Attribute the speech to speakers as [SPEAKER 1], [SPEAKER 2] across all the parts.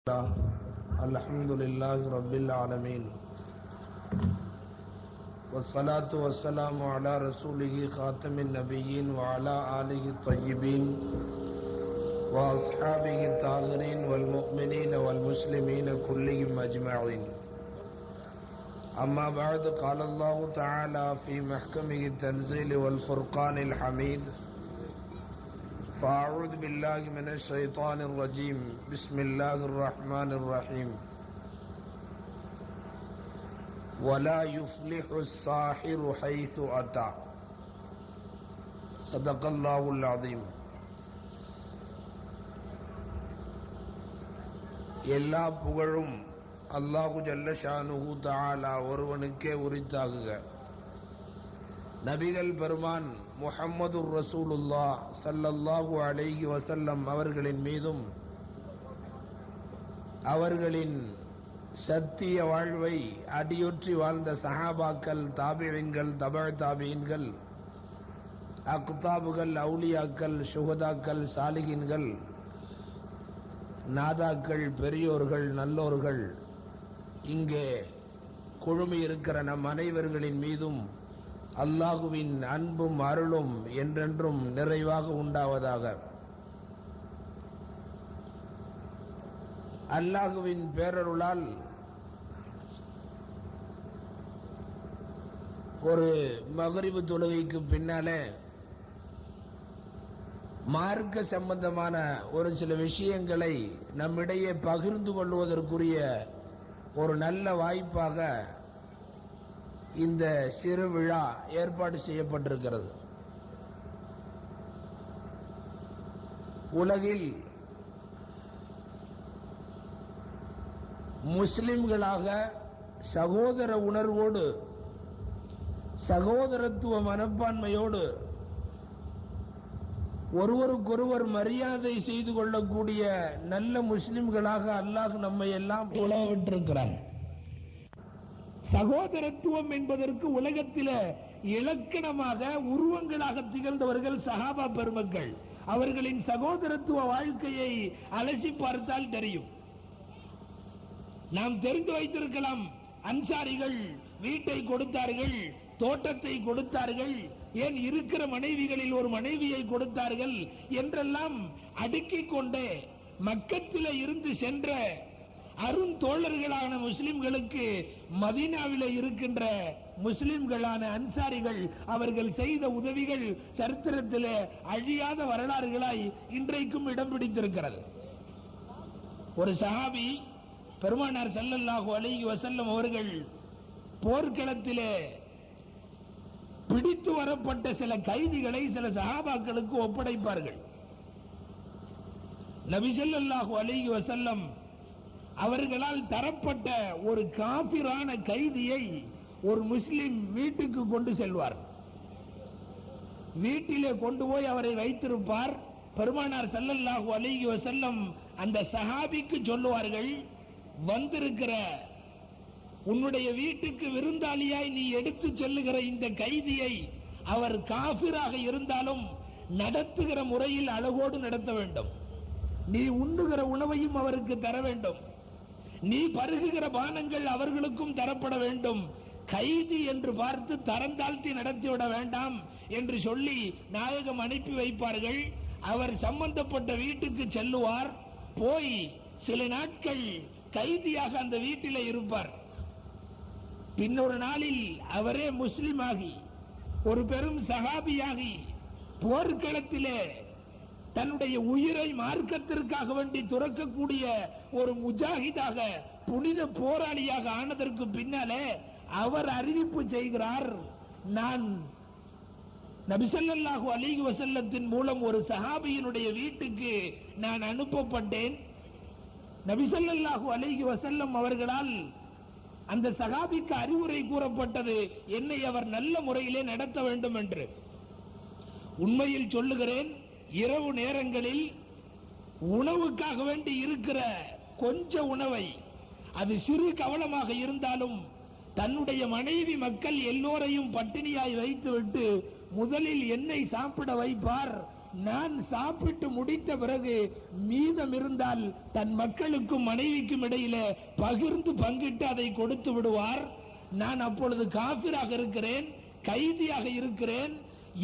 [SPEAKER 1] الحمد لله رب العالمين والصلاة والسلام على رسوله خاتم النبيين وعلى آله الطيبين وأصحابه الطاهرين والمؤمنين والمسلمين كلهم أجمعين. أما بعد، قال الله تعالى في محكمه التنزيل والفرقان الحميد: فأعوذ بالله من الشيطان الرجيم. بسم الله الرحمن الرحيم. ولا يفلح الساحر حيث أتى. صدق الله العظيم. எல்லா புகழும் அல்லாஹு ஜல்ல ஷானுஹு தஆலா ஒருவனுக்கே உரித்தாகுக. நபிகள் பெருமான் முஹம்மதுர் ரசூலுல்லாஹ் ஸல்லல்லாஹு அலைஹி வஸல்லம் அவர்களின் மீதும் அவர்களின் சத்திய வாழ்வை அடியொற்றி வாழ்ந்த சஹாபாக்கள், தாபிஈன்கள், தபஅ தாபிஈன்கள், அக்தாபுகள், அவுலியாக்கள், சுஹதாக்கள், சாலிஹீன்கள், நாதாக்கள், பெரியோர்கள், நல்லோர்கள், இங்கே குழுமி இருக்கிற நம் அனைவர்களின் மீதும் அல்லாஹுவின் அன்பும் அருளும் என்றென்றும் நிறைவாக உண்டாவதாக. அல்லாஹுவின் பேரருளால் ஒரு மக்ரிபு தொழுகைக்கு பின்னாலே மார்க்க சம்பந்தமான ஒரு சில விஷயங்களை நம்மிடையே பகிர்ந்து கொள்வதற்குரிய ஒரு நல்ல வாய்ப்பாக இந்த சிறு விழா ஏற்பாடு செய்யப்பட்டிருக்கிறது. உலகில் முஸ்லிம்களாக சகோதர உணர்வோடு, சகோதரத்துவ மனப்பான்மையோடு ஒருவருக்கொருவர் மரியாதை செய்து கொள்ளக்கூடிய நல்ல முஸ்லிம்களாக அல்லாஹ் நம்மை எல்லாம் உலவிட்டிருக்கிறான். சகோதரத்துவம் என்பதற்கு உலகத்தில இலக்கணமாக உருவங்களாக திகழ்ந்தவர்கள் சஹாபா பெருமக்கள். அவர்களின் சகோதரத்துவ வாழ்க்கையை அலசி பார்த்தால் தெரியும். நாம் தெரிந்து வைத்திருக்கலாம், அன்சாரிகள் வீட்டை கொடுத்தார்கள், தோட்டத்தை கொடுத்தார்கள், ஏன் இருக்கிற மனைவிகளில் ஒரு மனைவியை கொடுத்தார்கள் என்றெல்லாம் அடுக்கிக் கொண்டே மக்கத்திலே இருந்து சென்ற அருந்தோழர்களான முஸ்லிம்களுக்கு மதீனாவிலே இருக்கின்ற முஸ்லிம்களான அன்சாரிகள் அவர்கள் செய்த உதவிகள் சரித்திரத்திலே அழியாத வரலாறுகளாய் இன்றைக்கும் இடம் பிடித்திருக்கிறது. ஒரு சஹாபி பெருமானார் ஸல்லல்லாஹு அலைஹி வஸல்லம் அவர்கள் போர்க்களத்திலே பிடித்து வரப்பட்ட சில கைதிகளை சில சஹாபாக்களுக்கு ஒப்படைப்பார்கள். நபி ஸல்லல்லாஹு அலைஹி வஸல்லம் அவர்களால் தரப்பட்ட ஒரு காபிரான கைதியை ஒரு முஸ்லிம் வீட்டுக்கு கொண்டு செல்வார். வீட்டிலே கொண்டு போய் அவரை வைத்திருப்பார். பெருமானார் ஸல்லல்லாஹு அலைஹி வஸல்லம் அந்த சஹாபிக்கு சொல்லுவார்கள், வந்திருக்கிற உன்னுடைய வீட்டுக்கு விருந்தாளியாய் நீ எடுத்து செல்லுகிற இந்த கைதியை அவர் காபிராக இருந்தாலும் நடத்துகிற முறையில் அழகோடு நடத்த வேண்டும். நீ உண்ணுகிற உணவையும் அவருக்கு தர வேண்டும். நீ பருகுகிற பானங்கள் அவர்களுக்கும் தரப்பட வேண்டும். கைதி என்று பார்த்து தரம் தாழ்த்தி நடத்திவிட வேண்டாம் என்று சொல்லி நாயகம் அனுப்பி வைப்பார்கள். அவர் சம்பந்தப்பட்ட வீட்டுக்கு செல்லுவார். போய் சில நாட்கள் கைதியாக அந்த வீட்டிலே இருப்பார். பின்னொரு நாளில் அவரே முஸ்லிமாகி ஒரு பெரும் சஹாபியாகி போர்க்களத்திலே தன்னுடைய உயிரை மார்க்கத்திற்காக வேண்டி துறக்கக்கூடிய ஒரு முஜாஹிதாக, புனித போராளியாக ஆனதற்கு பின்னாலே அவர் அறிவிப்பு செய்கிறார், நான் நபி ஸல்லல்லாஹு அலைஹி வஸல்லத்தின் மூலம் ஒரு சஹாபியினுடைய வீட்டுக்கு நான் அனுப்பப்பட்டேன். நபி ஸல்லல்லாஹு அலைஹி வஸல்லம் அவர்களால் அந்த சஹாபிக்கு அறிவுரை கூறப்பட்டது, என்னை அவர் நல்ல முறையிலே நடத்த வேண்டும் என்று. உண்மையில் சொல்லுகிறேன், இரவு நேரங்களில் உணவுக்காக வேண்டி இருக்கிற கொஞ்ச உணவை, அது சிறு கவலமாக இருந்தாலும் தன்னுடைய மனைவி மக்கள் எல்லோரையும் பட்டினியாய் வைத்துவிட்டு முதலில் என்னை சாப்பிட வைப்பார். நான் சாப்பிட்டு முடித்த பிறகு மீதம் இருந்தால் தன் மக்களுக்கும் மனைவிக்கும் இடையிலே பகிர்ந்து பங்கிட்டு அதை கொடுத்து விடுவார். நான் அப்பொழுது காபிராக இருக்கிறேன், கைதியாக இருக்கிறேன்.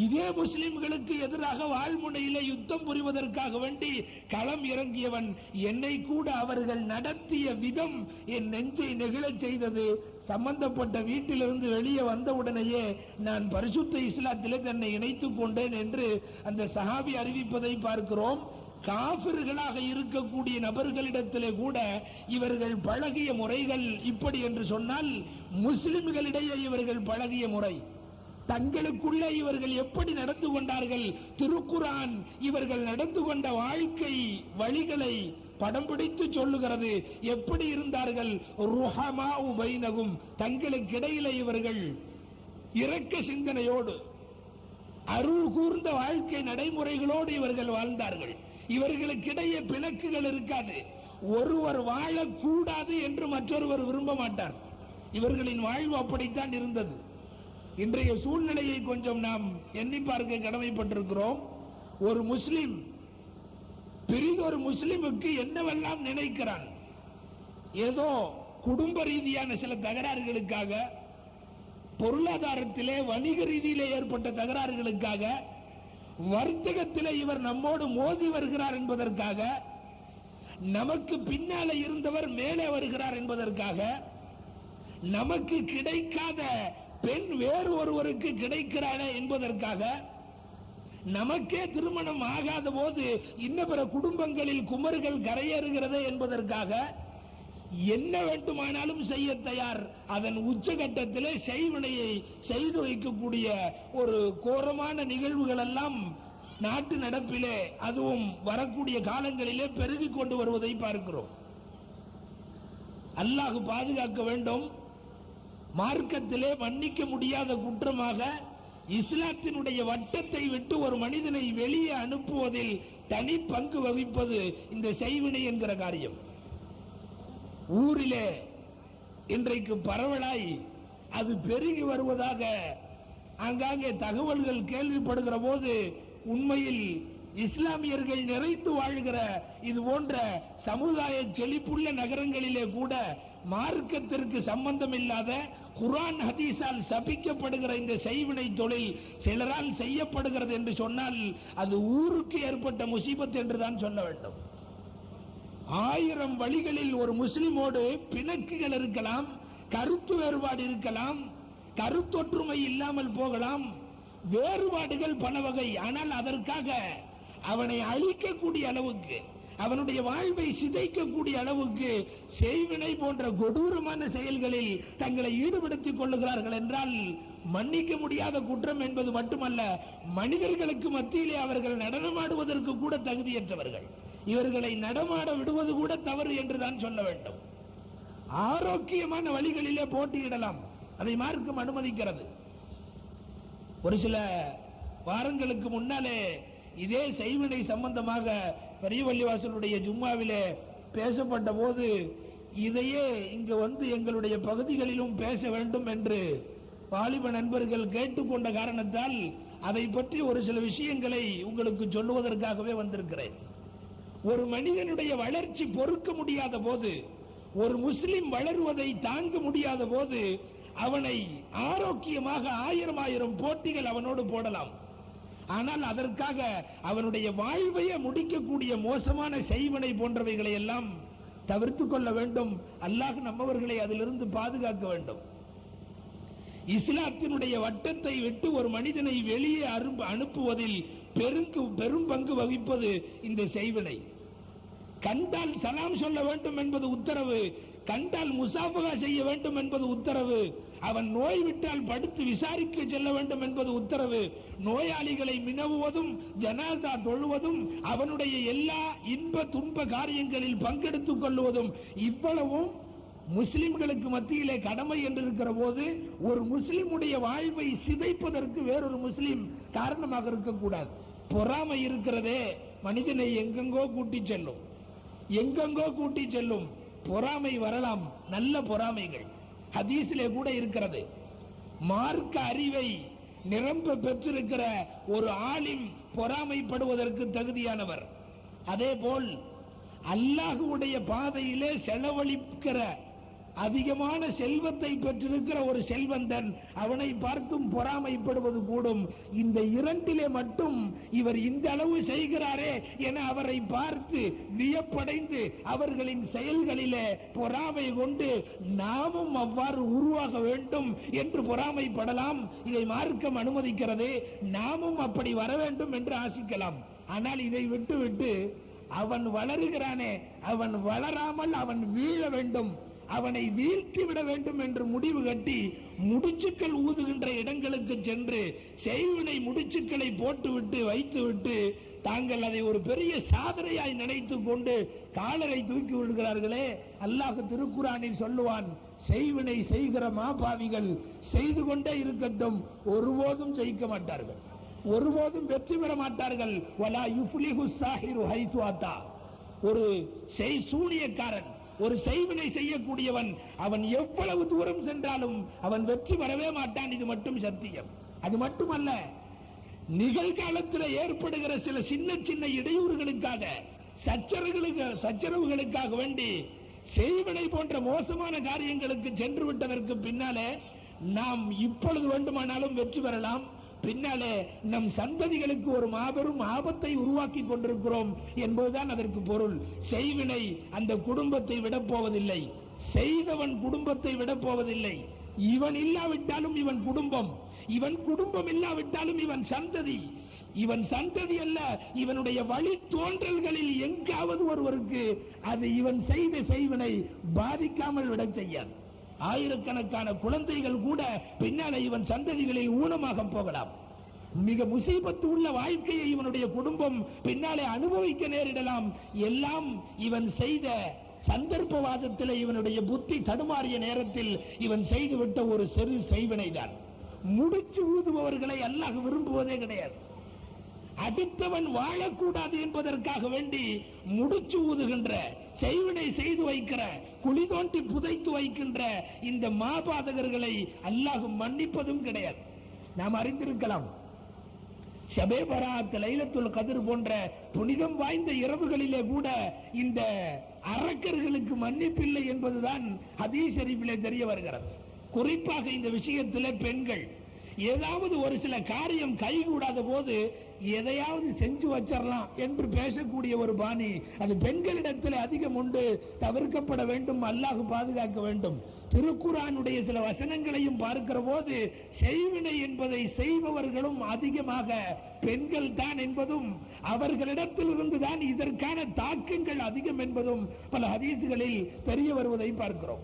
[SPEAKER 1] இதே முஸ்லிம்களுக்கு எதிராக வாழ்முனையிலே யுத்தம் புரிவதற்காக வேண்டி களம் இறங்கியவன். என்னை கூட அவர்கள் நடத்திய விதம் என் நெஞ்சை நெகிழச் செய்தது. சம்பந்தப்பட்ட வீட்டிலிருந்து வெளியே வந்தவுடனேயே நான் பரிசுத்த இஸ்லாத்திலே தன்னை இணைத்துக் கொண்டேன் என்று அந்த சஹாபி அறிவிப்பதை பார்க்கிறோம். காபிர்களாக இருக்கக்கூடிய நபர்களிடத்திலே கூட இவர்கள் பழகிய முறைகள் இப்படி என்று சொன்னால், முஸ்லிம்களிடையே இவர்கள் பழகிய முறை, தங்களுக்குள்ளே இவர்கள் எப்படி நடந்து கொண்டார்கள், திருக்குரான் இவர்கள் நடந்து கொண்ட வாழ்க்கை வழிகளை படம் பிடித்து சொல்லுகிறது. எப்படி இருந்தார்கள்? ருஹமாஉ பைனகும், தங்களுக்கிடையிலே இவர்கள் இரக்க சிந்தனையோடு அருள் கூர்ந்த வாழ்க்கை நடைமுறைகளோடு இவர்கள் வாழ்ந்தார்கள். இவர்களுக்கிடையே பிணக்குகள் இருக்காது. ஒருவர் வாழக்கூடாது என்று மற்றொருவர் விரும்ப மாட்டார். இவர்களின் வாழ்வு அப்படித்தான் இருந்தது. இன்றைய சூழ்நிலையை கொஞ்சம் நாம் எண்ணி பார்க்க கடமைப்பட்டிருக்கிறோம். ஒரு முஸ்லிம் பெரிதொரு முஸ்லிமுக்கு என்னவெல்லாம் நினைக்கிறான், ஏதோ குடும்ப ரீதியான சில தகராறுகளுக்காக, பொருளாதாரத்திலே வணிக ரீதியிலே ஏற்பட்ட தகராறுகளுக்காக, வர்த்தகத்திலே இவர் நம்மோடு மோதி வருகிறார் என்பதற்காக, நமக்கு பின்னாலே இருந்தவர் மேலே வருகிறார் என்பதற்காக, நமக்கு கிடைக்காத பெண் வேறு ஒருவருக்கு கிடைக்கிறாளே என்பதற்காக, நமக்கே திருமணம் ஆகாத போது இன்ன பிற குடும்பங்களில் குமர்கள் கரையேறுகிறதே என்பதற்காக என்ன வேண்டுமானாலும் செய்ய தயார். அதன் உச்சகட்டத்திலே செய்வினையை செய்து வைக்கக்கூடிய ஒரு கோரமான நிகழ்வுகள் எல்லாம் நாட்டு நடப்பிலே, அதுவும் வரக்கூடிய காலங்களிலே பெருகிக் கொண்டு வருவதை பார்க்கிறோம். அல்லாஹ் பாதுகாக்க வேண்டும். மார்க்கத்திலே மன்னிக்க முடியாத குற்றமாக இஸ்லாத்தினுடைய வட்டத்தை விட்டு ஒரு மனிதனை வெளியே அனுப்புவதில் தனி பங்கு வகிப்பது இந்த செய்வினை என்கிற காரியம். ஊரிலே இன்றைக்கு பரவலாய் அது பெருகி வருவதாக ஆங்காங்கே தகவல்கள் கேள்விப்படுகிற போது, உண்மையில் இஸ்லாமியர்கள் நிறைந்து வாழ்கிற இது போன்ற சமுதாய செழிப்புள்ள நகரங்களிலே கூட மார்க்கத்திற்கு சம்பந்தம் இல்லாத, குர்ஆன் ஹதீஸால் சபிக்கப்படுகிற இந்த செய்வினை தொழில் சிலரால் செய்யப்படுகிறது என்று சொன்னால் அது ஊருக்கு ஏற்பட்ட முசீபத் என்றுதான் சொல்ல வேண்டும். 1000 வழிகளில் ஒரு முஸ்லிமோடு பிணக்குகள் இருக்கலாம், கருத்து வேறுபாடு இருக்கலாம், கருத்தொற்றுமை இல்லாமல் போகலாம், வேறுபாடுகள் பல வகை. ஆனால் அதற்காக அவனை அழிக்கக்கூடிய அளவுக்கு, அவனுடைய வாழ்வை சிதைக்கக்கூடிய அளவுக்கு செய்வினை போன்ற கொடூரமான செயல்களில் தங்களை ஈடுபடுத்திக் கொள்ளுகிறார்கள் என்றால் மன்னிக்க முடியாத குற்றம் என்பது மட்டுமல்ல, மனிதர்களுக்கு மத்தியிலே அவர்கள் நடனமாடுவதற்கு கூட தகுதியற்றவர்கள். இவர்களை நடமாட விடுவது கூட தவறு என்றுதான் சொல்ல வேண்டும். ஆரோக்கியமான வழிகளிலே போட்டியிடலாம், அதை மார்க்கம் அனுமதிக்கிறது. ஒரு சில வாரங்களுக்கு முன்னாலே இதே செய்வினை சம்பந்தமாக பெரியவள்ளிவாசலுடைய ஜும்மாவிலே பேசப்பட்ட போது, இதையே இங்கு வந்து எங்களுடைய பகுதிகளிலும் பேச வேண்டும் என்று வாலிப நண்பர்கள் கேட்டுக்கொண்ட காரணத்தால் அதை பற்றி ஒரு சில விஷயங்களை உங்களுக்கு சொல்லுவதற்காகவே வந்திருக்கிறேன். ஒரு மனிதனுடைய வளர்ச்சி பொறுக்க முடியாத போது, ஒரு முஸ்லிம் வளருவதை தாங்க முடியாத போது, அவனை ஆரோக்கியமாக 1000 போட்டிகள் அவனோடு போடலாம். ஆனால் அதற்காக அவனுடைய வாழ்வையை முடிக்கக்கூடிய மோசமான செய்வினை போன்றவைகளை எல்லாம் தவிர்த்துக் கொள்ள வேண்டும். அல்லாஹ் நம்மவர்களை அதிலிருந்து பாதுகாக்க வேண்டும். இஸ்லாத்தினுடைய வட்டத்தை விட்டு ஒரு மனிதனை வெளியே அனுப்புவதில் பெரும் பங்கு வகிப்பது இந்த செய்வினை. கண்டால் சலாம் சொல்ல வேண்டும் என்பது உத்தரவு, கண்டால் முசாஃபகா செய்ய வேண்டும் என்பது உத்தரவு, அவன் நோய் விட்டால் படுத்து விசாரிக்க செல்ல வேண்டும் என்பது உத்தரவு, நோயாளிகளை மினவுவதும் ஜனாசா தொழுவதும் அவனுடைய எல்லா இன்ப துன்ப காரியங்களில் பங்கெடுத்துக் கொள்வதும், இவ்வளவும் முஸ்லிம்களுக்கு மத்தியிலே கடமை என்று இருக்கிற போது, ஒரு முஸ்லிமுடைய வாழ்வை சிதைப்பதற்கு வேறொரு முஸ்லிம் காரணமாக இருக்கக்கூடாது. பொறாமை இருக்கிறதே மனிதனை எங்கெங்கோ கூட்டி செல்லும், எங்கெங்கோ கூட்டி செல்லும். பொறாமை வரலாம், நல்ல பொறாமைகள் ஹதீஸிலே கூட இருக்கிறது. மார்க்க அறிவை நிரம்ப பெற்றிருக்கிற ஒரு ஆலிம் பொறாமைப்படுவதற்கு தகுதியானவர். அதேபோல் அல்லாஹ்வுடைய பாதையிலே செலவழிக்கிற அதிகமான செல்வத்தை பெற்றிருக்கிற ஒரு செல்வந்தன் அவனை பார்த்தும் பொறாமைப்படுவது கூடும். இந்த இரண்டிலே மட்டும் இவர் இந்த அளவு செய்கிறாரே என அவரை பார்த்து வியப்படைந்து அவர்களின் செயல்களிலே பொறாமை கொண்டு நாமும் அவ்வாறு உருவாக வேண்டும் என்று பொறாமைப்படலாம். இதை மார்க்கம் அனுமதிக்கிறது. நாமும் அப்படி வர வேண்டும் என்று ஆசிக்கலாம். ஆனால் இதை விட்டுவிட்டு அவன் வளருகிறானே, அவன் வளராமல் அவன் வீழ வேண்டும், அவனை வீழ்த்தி விட வேண்டும் என்று முடிவு கட்டி முடிச்சுக்கள் ஊதுகின்ற இடங்களுக்கு சென்று செய்வினை முடிச்சுக்களை போட்டுவிட்டு வைத்துவிட்டு தாங்கள் அதை ஒரு பெரிய சாதனையாய் நினைத்துக் கொண்டு காலரை தூக்கி விடுகிறார்களே. அல்லாஹ் திருக்குரானில் சொல்லுவான், செய்வினை செய்கிற மாபாவிகள் செய்து கொண்டே இருக்கட்டும், ஒருபோதும் ஜெயிக்க மாட்டார்கள், ஒருபோதும் வெற்றி பெற மாட்டார்கள். வலா யுஃப்லிஹு ஸாஹிரு ஹைது அத்தா. ஒரு சூனியக்காரன், ஒரு செய்வினை செய்யக்கூடியவன், அவன் எவ்வளவு தூரம் சென்றாலும் அவன் வெற்றி பெறவே மாட்டான். இது மட்டும் சத்தியம். அது மட்டுமல்ல, நிகழ்காலத்தில் ஏற்படுகிற சில சின்ன சின்ன இடையூறுகளுக்காக, சச்சரவுகளுக்காக வேண்டி செய்வினை போன்ற மோசமான காரியங்களுக்கு சென்று விட்டதற்கு பின்னாலே நாம் இப்பொழுது வேண்டுமானாலும் வெற்றி பெறலாம், பின்னாலே நம் சந்ததிகளுக்கு ஒரு மாபெரும் ஆபத்தை உருவாக்கி கொண்டிருக்கிறோம் என்பதுதான் அதற்கு பொருள். செய்வினை அந்த குடும்பத்தை விடப்போவதில்லை, செய்தவன் குடும்பத்தை விடப்போவதில்லை. இவன் இல்லாவிட்டாலும் இவன் குடும்பம், இவன் குடும்பம் இல்லாவிட்டாலும் இவன் சந்ததி, இவன் சந்ததி அல்ல, இவனுடைய வழி தோன்றல்களில் எங்காவது ஒருவருக்கு அது இவன் செய்த செய்வினை பாதிக்காமல் விட செய்யாது. ஆயிரக்கணக்கான குழந்தைகள் கூட பின்னாலே இவன் சந்ததிகளில் ஊனமாக போகலாம். மிக முசீபத்து உள்ள வாழ்க்கையை இவனுடைய குடும்பம் பின்னாலே அனுபவிக்க நேரிடலாம். எல்லாம் இவன் செய்த சந்தர்ப்பவாதத்தில் இவனுடைய புத்தி தடுமாறிய நேரத்தில் இவன் செய்துவிட்ட ஒரு சிறு செய்வினை தான். முடிச்சு ஊதுபவர்களை அல்லாஹ் விரும்புவதே கிடையாது. அடுத்தவன் வாழக்கூடாது என்பதற்காக வேண்டி முடிச்சு ஊதுகின்ற, செய்வினை செய்து வைக்கிற, குழி தோண்டி புதைத்து வைக்கின்ற இந்த மாபாதகர்களை அல்லாஹ் மன்னிப்பதும் கிடையாது. நாம் அறிந்திருக்கலாம், ஷபே பராத், லைலத்துல் கத்ர் போன்ற புனிதம் வாய்ந்த இரவுகளிலே கூட இந்த அரக்கர்களுக்கு மன்னிப்பில்லை என்பதுதான் ஹதீஸ் ஷரீஃபிலே தெரிய வருகிறது. குறிப்பாக இந்த விஷயத்திலே பெண்கள் ஏதாவது ஒரு சில காரியம் கைகூடாத போது எதையாவது செஞ்சு வச்சிடலாம் என்று பேசக்கூடிய ஒரு பாணி அது பெண்களிடத்தில் அதிகம் உண்டு. தவிர்க்கப்பட வேண்டும், அல்லாஹ் பாதுகாக்க வேண்டும். திருக்குர்ஆனுடைய சில வசனங்களையும் பார்க்கிற போது செய்வினை என்பதை செய்பவர்களும் அதிகமாக பெண்கள் தான் என்பதும், அவர்களிடத்தில் இருந்துதான் இதற்கான தாக்கங்கள் அதிகம் என்பதும் பல ஹதீஸ்களில் தெரிய வருவதை பார்க்கிறோம்.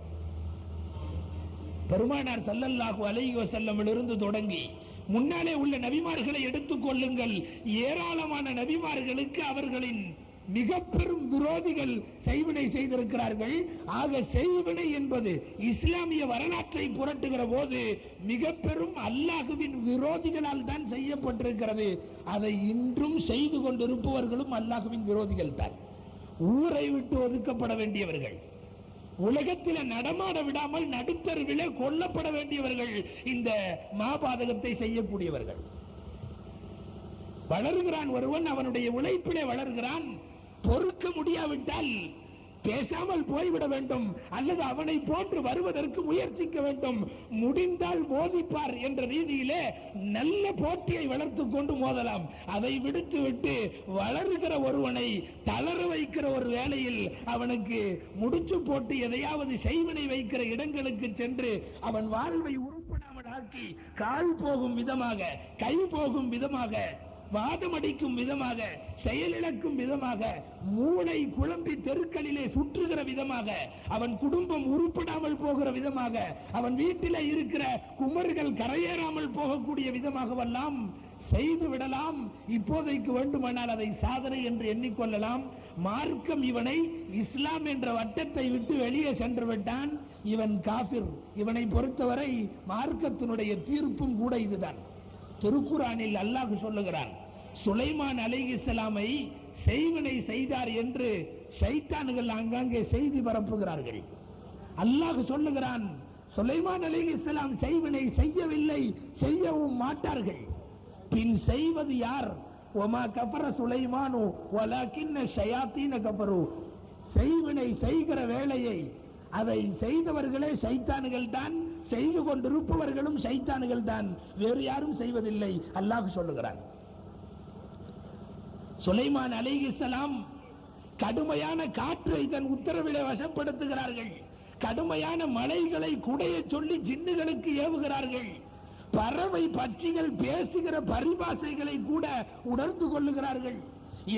[SPEAKER 1] பெருமானார் ஸல்லல்லாஹு அலைஹி வஸல்லமிலிருந்து தொடங்கி முன்னாலே உள்ள நபிமார்களை எடுத்துக் கொள்ளுங்கள். ஏராளமான நபிமார்களுக்கு அவர்களின் மிக பெரும் விரோதிகள் செய்வினை செய்திருக்கிறார்கள். ஆக செய்வினை என்பது இஸ்லாமிய வரலாற்றை புரட்டுகிற போது மிக பெரும் அல்லாஹ்வின் விரோதிகளால் தான் செய்யப்பட்டிருக்கிறது. அதை இன்றும் செய்து கொண்டிருப்பவர்களும் அல்லாஹ்வின் விரோதிகள் தான். ஊரை விட்டு ஒதுக்கப்பட வேண்டியவர்கள், உலகத்தில் நடமாட விடாமல் நடுத்தருவிலே கொல்லப்பட வேண்டியவர்கள் இந்த மாபாதகத்தை செய்யக்கூடியவர்கள். வளர்கிறான் ஒருவன், அவனுடைய உழைப்பிலே வளர்கிறான். பொறுக்க முடியாவிட்டால் பேசாமல் போய்விட வேண்டும், அல்லது அவனை போன்று வருவதற்கு முயற்சிக்க வேண்டும். முடிந்தால் மோதிப்பார் என்ற ரீதியிலே நல்ல போட்டியை வளர்த்துக் கொண்டு மோதலாம். அதை விடுத்துவிட்டு வளர்கிற ஒருவனை தளர வைக்கிற ஒரு வேளையில் அவனுக்கு முடிச்சு போட்டு எதையாவது செய்வினை வைக்கிற இடங்களுக்கு சென்று அவன் வாழ்வை உருப்படாமல் ஆக்கி கால் போகும் விதமாக, கை போகும் விதமாக, வாதமடிக்கும் விதமாக, செயலிழக்கும் விதமாக, மூளை குழம்பி தெருக்களிலே சுற்றுகிற விதமாக, அவன் குடும்பம் உருப்படாமல் போகிற விதமாக, அவன் வீட்டிலே இருக்கிற குமர்கள் கரையேறாமல் போகக்கூடிய விதமாகவெல்லாம் செய்து விடலாம். இப்போதைக்கு வேண்டுமானால் அதை சாதனை என்று எண்ணிக்கொள்ளலாம். மார்க்கம் இவனை இஸ்லாம் என்ற வட்டத்தை விட்டு வெளியே சென்று விட்டான், இவன் காபிர். இவனை பொறுத்தவரை மார்க்கத்தினுடைய தீர்ப்பும் கூட இதுதான். திருக்குர்ஆனில் அல்லாஹ் சொல்லுகிறான், சுலைமான் அலைஹிஸ்ஸலாமை செய்வினை செய்தார் என்று ஷைத்தான்கள் ஆங்காங்கே செய்தி பரப்புகிறார்கள். அல்லாஹ் சொல்லுகிறான், சுலைமான் அலைஹிஸ்ஸலாம் செய்வினை செய்யவில்லை, செய்யவும் மாட்டார்கள். பின் செய்வது யார்? ஒமா கஃபர சுலைமானு வலக்கின்ன ஷயாத்தீன கஃபரு. செய்வினை செய்கிற வேளையை அதை செய்தவர்களே சைத்தான்கள் தான், செய்து கொண்டிருப்பவர்களும் சைத்தான்கள் தான், வேறு யாரும் செய்வதில்லை. அல்லாஹ் சொல்லுகிறார். சுலைமான் அலைஹிஸ்ஸலாம் கடுமையான காற்றை தன் உத்தரவிலே வசப்படுத்துகிறார்கள். கடுமையான மலைகளை குடைய சொல்லி ஜின்னுகளுக்கு ஏவுகிறார்கள். பறவை பட்சிகள் பேசுகிற பரிபாசைகளை கூட உணர்ந்து கொள்ளுகிறார்கள்.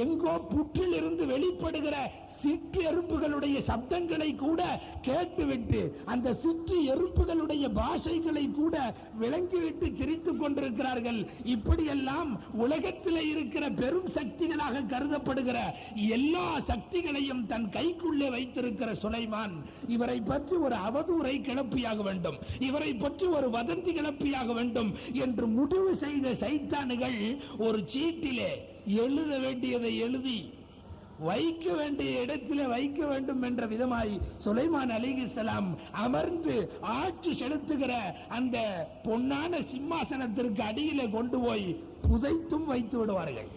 [SPEAKER 1] எங்கோ புற்றில் இருந்து வெளிப்படுகிற சிற்று எறும்புகளுடைய சப்தங்களை கூட கேட்டுவிட்டு அந்த சிற்று எறும்புகளுடைய பாஷைகளை கூட விளங்கிவிட்டு சிரித்துக் கொண்டிருக்கிறார்கள். இப்படியெல்லாம் உலகத்தில் இருக்கிற பெரும் சக்திகளாக கருதப்படுகிற எல்லா சக்திகளையும் தன் கைக்குள்ளே வைத்திருக்கிற சுலைமான், இவரை பற்றி ஒரு அவதூறை கிளப்பியாக வேண்டும், இவரை பற்றி ஒரு வதந்தி கிளப்பியாக வேண்டும் என்று முடிவு செய்த சைத்தான்கள் ஒரு சீட்டிலே எழுத வேண்டியதை எழுதி வைக்க வேண்டிய இடத்திலே வைக்க வேண்டும் என்ற விதமாய் சுலைமான் அலைஹிஸ்ஸலாம் அமர்ந்து ஆட்சி செலுத்துகிற அந்த பொன்னான சிம்மாசனத்திற்கு அடியிலே கொண்டு போய் புதைத்தும் வைத்து விடுவார்கள்.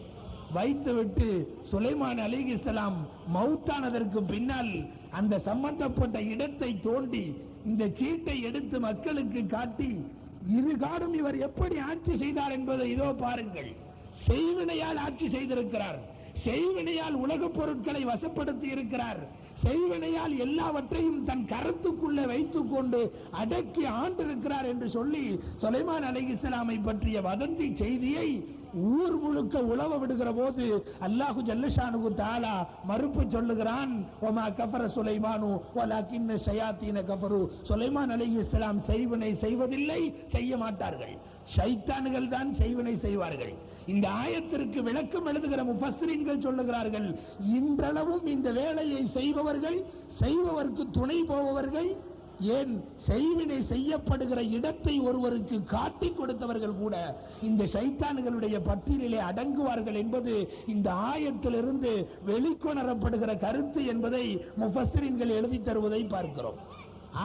[SPEAKER 1] வைத்துவிட்டு சுலைமான் அலைஹிஸ்ஸலாம் மௌத்தானதற்கு பின்னால் அந்த சம்பந்தப்பட்ட இடத்தை தோண்டி இந்த சீட்டை எடுத்து மக்களுக்கு காட்டி, இது காடும் இவர் எப்படி ஆட்சி செய்தார் என்பதை இதோ பாருங்கள். செய்வினையால் ஆட்சி செய்திருக்கிறார், செய்வினையால் உலகப் பொருட்களை வசப்படுத்தி இருக்கிறார், செய்வினையால் எல்லாவற்றையும் தன் கரத்துக்குள்ளே வைத்துக் கொண்டு அடக்கி ஆண்டிருக்கிறார் என்று சொல்லி சுலைமான் அலைஹிஸ்ஸலாமை பற்றிய வதந்தி செய்தியை ஊர் முழுக்க உலவ விடுகிற போது அல்லாஹு ஜல்லஷானுஹு தஆலா மறுப்பு சொல்லுகிறான். ஒமா கஃபர சுலைமானு வலக்கின்ன ஷயாத்தீன கஃபரு. சுலைமான் அலைஹிஸ்ஸலாம் செய்வினை செய்வதில்லை, செய்ய மாட்டார்கள், ஷைத்தான்கள் தான் செய்வினை செய்வார்கள். இந்த ஆயத்திற்கு விளக்கம் எழுதுகிற முஃபஸ்ஸிரீன்கள் சொல்லுகிறார்கள், இன்றளவும் இந்த வேலையை செய்பவர்கள், செய்பவருக்கு துணை போபவர்கள், ஏன் செய்வினை செய்யப்படுகிற இடத்தை ஒருவருக்கு காட்டிக் கொடுத்தவர்கள் கூட இந்த சைத்தான்களுடைய பட்டியலிலே அடங்குவார்கள் என்பது இந்த ஆயத்திலிருந்து வெளிக்கொணரப்படுகிற கருத்து என்பதை முஃபஸ்ஸிரீன்கள் எழுதி தருவதை பார்க்கிறோம்.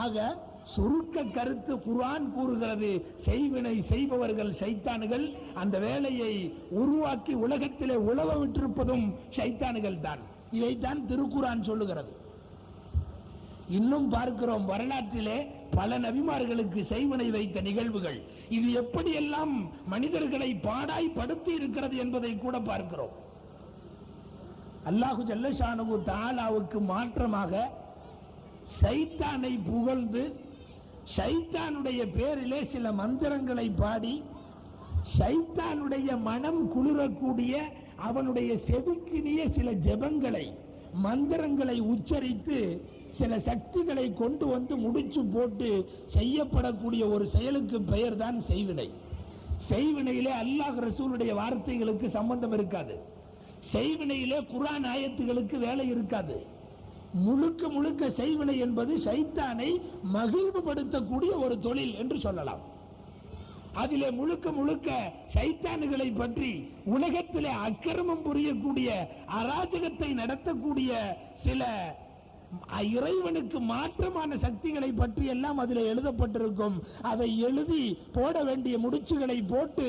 [SPEAKER 1] ஆக சுருக்க கருத்து குர்ஆன் கூறுகிறது, செய்வினை செய்பவர்கள் சைத்தான்கள், அந்த வேலையை உருவாக்கி உலகத்திலே உலவ விட்டிருப்பதும் சைத்தான்கள் தான். இதைத்தான் திருக்குர்ஆன் சொல்லுகிறது. இன்னும் பார்க்கிறோம் வரலாற்றிலே பல நபிமார்களுக்கு செய்வினை வைத்த நிகழ்வுகள். இது எப்படியெல்லாம் மனிதர்களை பாடாய்படுத்தி இருக்கிறது என்பதை கூட பார்க்கிறோம். அல்லாஹு ஜல்லஷானுஹு தஆலாவுக்கு மாற்றமாக சைத்தானை புகழ்ந்து சைத்தானுடைய பேரிலே சில மந்திரங்களை பாடி சைத்தானுடைய மனம் குளிரக்கூடிய அவனுடைய செதுக்கினிய சில ஜெபங்களை மந்திரங்களை உச்சரித்து சில சக்திகளை கொண்டு வந்து முடிச்சு போட்டு செய்யப்படக்கூடிய ஒரு செயலுக்கு பெயர் தான் செய்வினை. செய்வினையிலே அல்லாஹ் ரசூலுடைய வார்த்தைகளுக்கு சம்பந்தம் இருக்காது. செய்வினையிலே குர்ஆன் ஆயத்துகளுக்கு வேலை இருக்காது. முழுக்க முழுக்க செய்வினை என்பது சைத்தானை மகிழ்வுபடுத்தக்கூடிய ஒரு தொழில் என்று சொல்லலாம். அதிலே முழுக்க முழுக்க சைத்தான்களை பற்றி உலகத்திலே அக்கிரமம் புரியக்கூடிய அராஜகத்தை நடத்தக்கூடிய சில இறைவனுக்கு மாற்றமான சக்திகளை பற்றி எல்லாம் அதில் எழுதப்பட்டிருக்கும். அதை எழுதி போட வேண்டிய முடிச்சுகளை போட்டு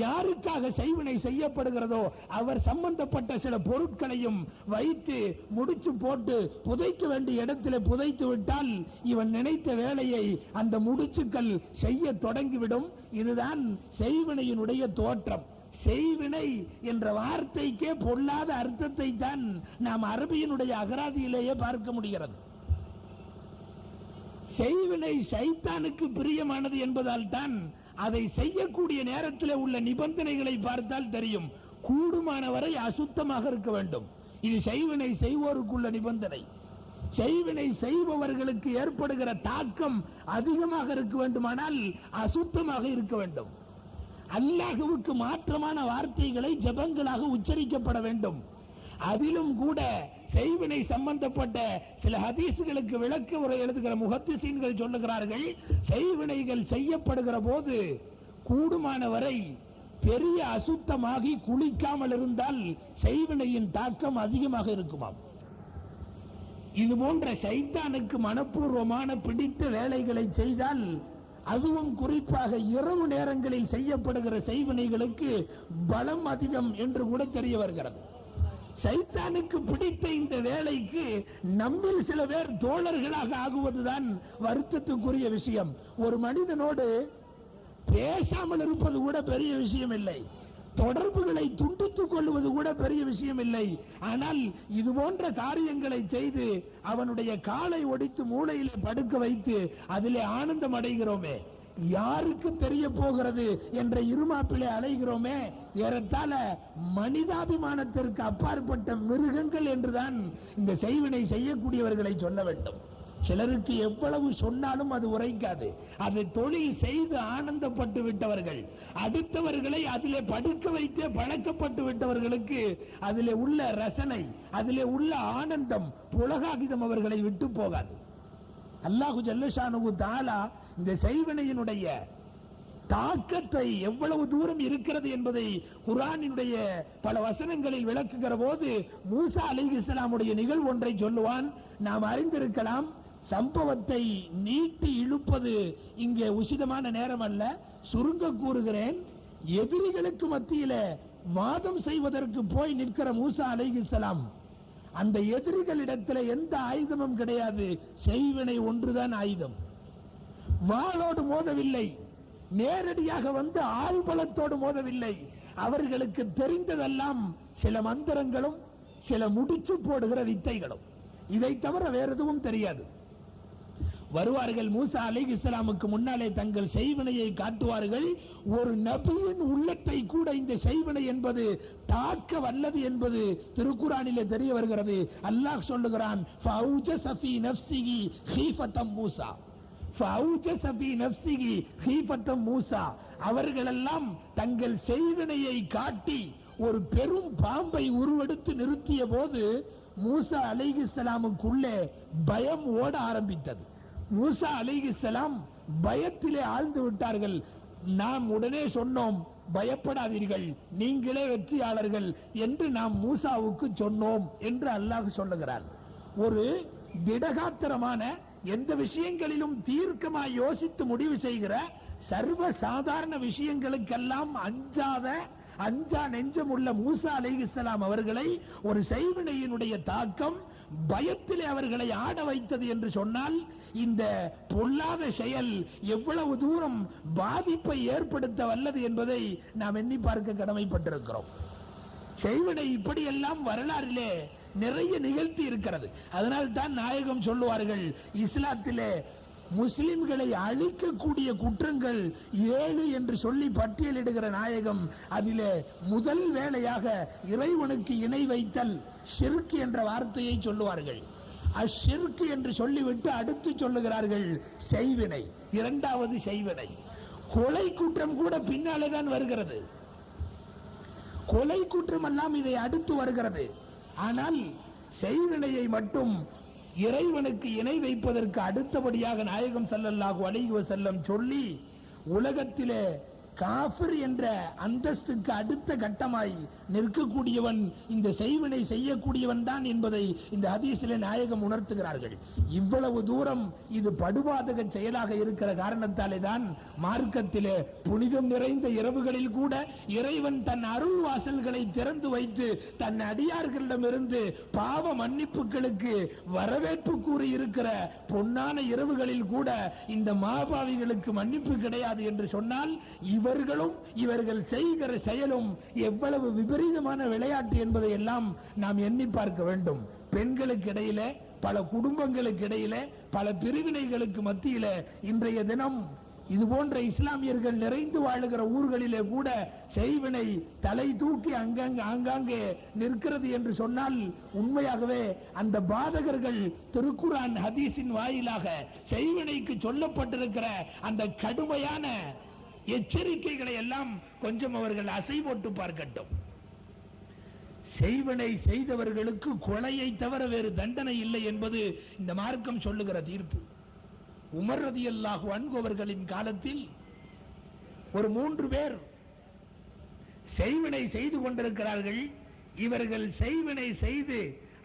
[SPEAKER 1] யாருக்காக செய்வினை செய்யப்படுகிறதோ அவர் சம்பந்தப்பட்ட சில பொருட்களையும் வைத்து முடிச்சு போட்டு புதைக்க வேண்டிய இடத்திலே புதைத்து விட்டால் இவன் நினைத்த வேலையை அந்த முடிச்சுக்கள் செய்ய தொடங்கிவிடும். இதுதான் செய்வினையினுடைய தோற்றம். செய்வினை என்ற வார்த்தைக்கே பொல்லாத அர்த்தத்தை தான் நாம் அரபியினுடைய அகராதியிலேயே பார்க்க முடிகிறது. செய்வினை சைத்தானுக்கு பிரியமானது என்பதால் தான் அதை செய்யக்கூடிய நேரத்தில் உள்ள நிபந்தனைகளை பார்த்தால் தெரியும். கூடுமானவரை அசுத்தமாக இருக்க வேண்டும். இது செய்வினை செய்வோருக்குள்ள நிபந்தனை. செய்வினை செய்பவர்களுக்கு ஏற்படுகிற தாக்கம் அதிகமாக இருக்க வேண்டுமானால் அசுத்தமாக இருக்க வேண்டும். அல்லாஹ்வுக்கு மாற்றமான வார்த்தைகளை ஜபங்களாக உச்சரிக்கப்பட வேண்டும். அதிலும் கூட செய்வினை சம்பந்தப்பட்ட சில ஹதீஸ்களுக்கு விளக்க உரை எழுதுகிற முஹத்திஸீன்கள் சொல்லுகிறார்கள், செய்வினைகள் செய்யப்படுகிற போது கூடுமானவரை பெரிய அசுத்தமாகி குளிக்காமல் இருந்தால் செய்வினையின் தாக்கம் அதிகமாக இருக்குமாம். இது போன்ற சைத்தானுக்கு மனப்பூர்வமான பிடித்த வேலைகளை செய்தால், அதுவும் குறிப்பாக இரவு நேரங்களில் செய்யப்படுகிற செய்வினைகளுக்கு பலம் அதிகம் என்று கூட தெரிய வருகிறது. சைத்தானுக்கு பிடித்த இந்த வேலைக்கு நம்மில் சில பேர் தோழர்களாக ஆகுவதுதான் வருத்தத்துக்குரிய விஷயம். ஒரு மனிதனோடு பேசாமல் இருப்பது கூட பெரிய விஷயம் இல்லை, தொடர்புகளை துண்டித்துக் கொள்வது கூட பெரிய விஷயம் இல்லை. ஆனால் இது போன்ற காரியங்களை செய்து அவனுடைய காலை ஒடித்து மூளையிலே படுக்க வைத்து அதிலே ஆனந்தம் அடைகிறோமே, யாருக்கு தெரிய போகிறது என்ற இருமாப்பிலே அலைகிறோமே, ஏறத்தாழ மனிதாபிமானத்திற்கு அப்பாற்பட்ட மிருகங்கள் என்றுதான் இந்த செய்வினை செய்யக்கூடியவர்களை சொல்ல வேண்டும். சிலருக்கு எவ்வளவு சொன்னாலும் அது உரைக்காது. அதை தொழில் செய்து ஆனந்தப்பட்டு விட்டவர்கள், அடுத்தவர்களை அதிலே படுக்க வைத்தே பழக்கப்பட்டு விட்டவர்களுக்கு அதிலே உள்ள ரசனை, அதிலே உள்ள ஆனந்தம், புலகாகிதம் அவர்களை விட்டு போகாது. அல்லாஹு ஜல்லஷானு தஆலா இந்த செய்வினையினுடைய தாக்கத்தை எவ்வளவு தூரம் இருக்கிறது என்பதை குர்ஆனினுடைய பல வசனங்களில் விளக்குகிற போது மூசா அலைஹிஸ்ஸலாமுடைய நிகழ்வு ஒன்றை சொல்லுவான். நாம் அறிந்திருக்கலாம். சம்பவத்தை நீட்டி இழுப்பது இங்கே உசிதமான நேரம் அல்ல, சுருங்க கூறுகிறேன். எதிரிகளுக்கு மத்தியில வாதம் செய்வதற்கு போய் நிற்கிற மூசா அலைஹிஸ்ஸலாம், அந்த எதிரிகளிடத்தில் எந்த ஆயுதமும் கிடையாது, செய்வினை ஒன்றுதான் ஆயுதம். வாளோடு மோதவில்லை, நேரடியாக வந்து ஆள்பலத்தோடு மோதவில்லை. அவர்களுக்கு தெரிந்ததெல்லாம் சில மந்திரங்களும் சில முடிச்சு போடுகிற வித்தைகளும், இதை தவிர வேற எதுவும் தெரியாது. வருவார்கள், மூசா அலைஹிஸ்ஸலாமுக்கு முன்னாலே தங்கள் செய்வினையை காட்டுவார்கள். ஒரு நபியின் உள்ளத்தை கூட இந்த செய்வினை என்பது தாக்க வல்லது என்பது திருக்குர்ஆனிலே தெரிய வருகிறது. அல்லாஹ் சொல்லுகிறான், ஃபௌஜஸ ஃபீ நஃப்ஸிஹி ஹீஃபத்தம் மூசா, ஃபௌஜஸ ஃபீ நஃப்ஸிஹி ஹீஃபத்தம் மூசா. அவர்களெல்லாம் தங்கள் செய்வினையை காட்டி ஒரு பெரும் பாம்பை உருவெடுத்து நிறுத்திய போது மூசா அலைஹிஸ்ஸலாமுக்குள்ளே பயம் ஓட ஆரம்பித்தது. மூசா அலைஹிஸ்ஸலாம் பயத்திலே ஆழ்ந்து விட்டார்கள். நாம் உடனே சொன்னோம், பயப்படாதீர்கள், நீங்களே வெற்றியாளர்கள் என்று நாம் மூசாவுக்கு சொன்னோம் என்று அல்லாஹ் சொல்லுகிறார். ஒரு திடகாத்திரமான, எந்த விஷயங்களிலும் தீர்க்கமாய் யோசித்து முடிவு செய்கிற, சர்வ சாதாரண விஷயங்களுக்கெல்லாம் அஞ்சா நெஞ்சம் உள்ள மூசா அலைஹிஸ்ஸலாம் அவர்களை ஒரு செய்வினையினுடைய தாக்கம் பயத்திலே அவர்களை ஆட வைத்தது என்று சொன்னால், இந்த பொல்லாத செயல் எவ்வளவு தூரம் பாதிப்பை ஏற்படுத்த வல்லது என்பதை நாம் எண்ணி பார்க்க கடமைப்பட்டிருக்கிறோம். செய்வினை இப்படியெல்லாம் வரலாறிலே நிறைய நிகழ்த்தி இருக்கிறது. அதனால் தான் நாயகம் சொல்லுவார்கள், இஸ்லாத்திலே முஸ்லிம்களை அழிக்கக்கூடிய குற்றங்கள் 7 என்று சொல்லி பட்டியலிடுகிற நாயகம், அதிலே முதல் வேளையாக இறைவனுக்கு இணை வைத்தல், ஷிர்க் என்ற வார்த்தையை சொல்லுவார்கள். அஷ்ஷிர்க் என்று சொல்லிவிட்டு அடுத்து சொல்லுகிறார்கள் செய்வினை, இரண்டாவது செய்வினை. கொலை குற்றம் கூட பின்னாலே தான் வருகிறது, கொலை குற்றம் எல்லாம் இதை அடுத்து வருகிறது. ஆனால் செய்வினையை மட்டும் இறைவனுக்கு இணை வைப்பதற்கு அடுத்தபடியாக நாயகம் ஸல்லல்லாஹு அலைஹி வஸல்லம் சொல்லி, உலகத்திலே காஃபிர் என்ற அந்தஸ்துக்கு அடுத்த கட்டமாய் நிற்கக்கூடியவன் இந்த செய்வினை செய்யக்கூடியவன் தான் என்பதை இந்த ஹதீஸிலே நாயகம் உணர்த்துகிறார்கள். இவ்வளவு தூரம் இது படுபாதக செயலாக இருக்கிற காரணத்தாலே தான் மார்க்கத்திலே புனிதம் நிறைந்த இரவுகளில் கூட இறைவன் தன் அருள் வாசல்களை திறந்து வைத்து தன் அடியார்களிடமிருந்து பாவ மன்னிப்புகளுக்கு வரவேற்பு கூறி இருக்கிற பொன்னான இரவுகளில் கூட இந்த மாபாவிகளுக்கு மன்னிப்பு கிடையாது என்று சொன்னால், இவர்களும் இவர்கள் செய்கிற செயலும் எவ்வளவு விபரீதமான விளையாட்டு என்பதை எல்லாம் நாம் எண்ணி பார்க்க வேண்டும். பெண்களுக்கு இடையிலே, பல குடும்பங்களுக்கு இடையிலே, பல பிரிவினைகளுக்கு மத்தியிலே இன்றைய தினம் இது போன்ற இஸ்லாமியர்கள் நிறைந்து வாழுகிற ஊர்களிலே கூட செய்வினை தலை தூக்கி ஆங்காங்கே நிற்கிறது என்று சொன்னால், உண்மையாகவே அந்த பாதகர்கள் திருக்குர்ஆன் ஹதீஸின் வாயிலாக செய்வினைக்கு சொல்லப்பட்டிருக்கிற அந்த கடுமையான எச்சரிக்கைகளை எல்லாம் கொஞ்சம் அவர்கள் அசை போட்டு பார்க்கட்டும். செய்வினை செய்தவர்களுக்கு கொலையை தவிர வேறு தண்டனை இல்லை என்பது இந்த மார்க்கம் சொல்லுகிற தீர்ப்பு. உமர் ரலியல்லாஹு அன்ஹு அவர்களின் காலத்தில் ஒரு 3 பேர் செய்வினை செய்து கொண்டிருக்கிறார்கள். இவர்கள் செய்வினை செய்து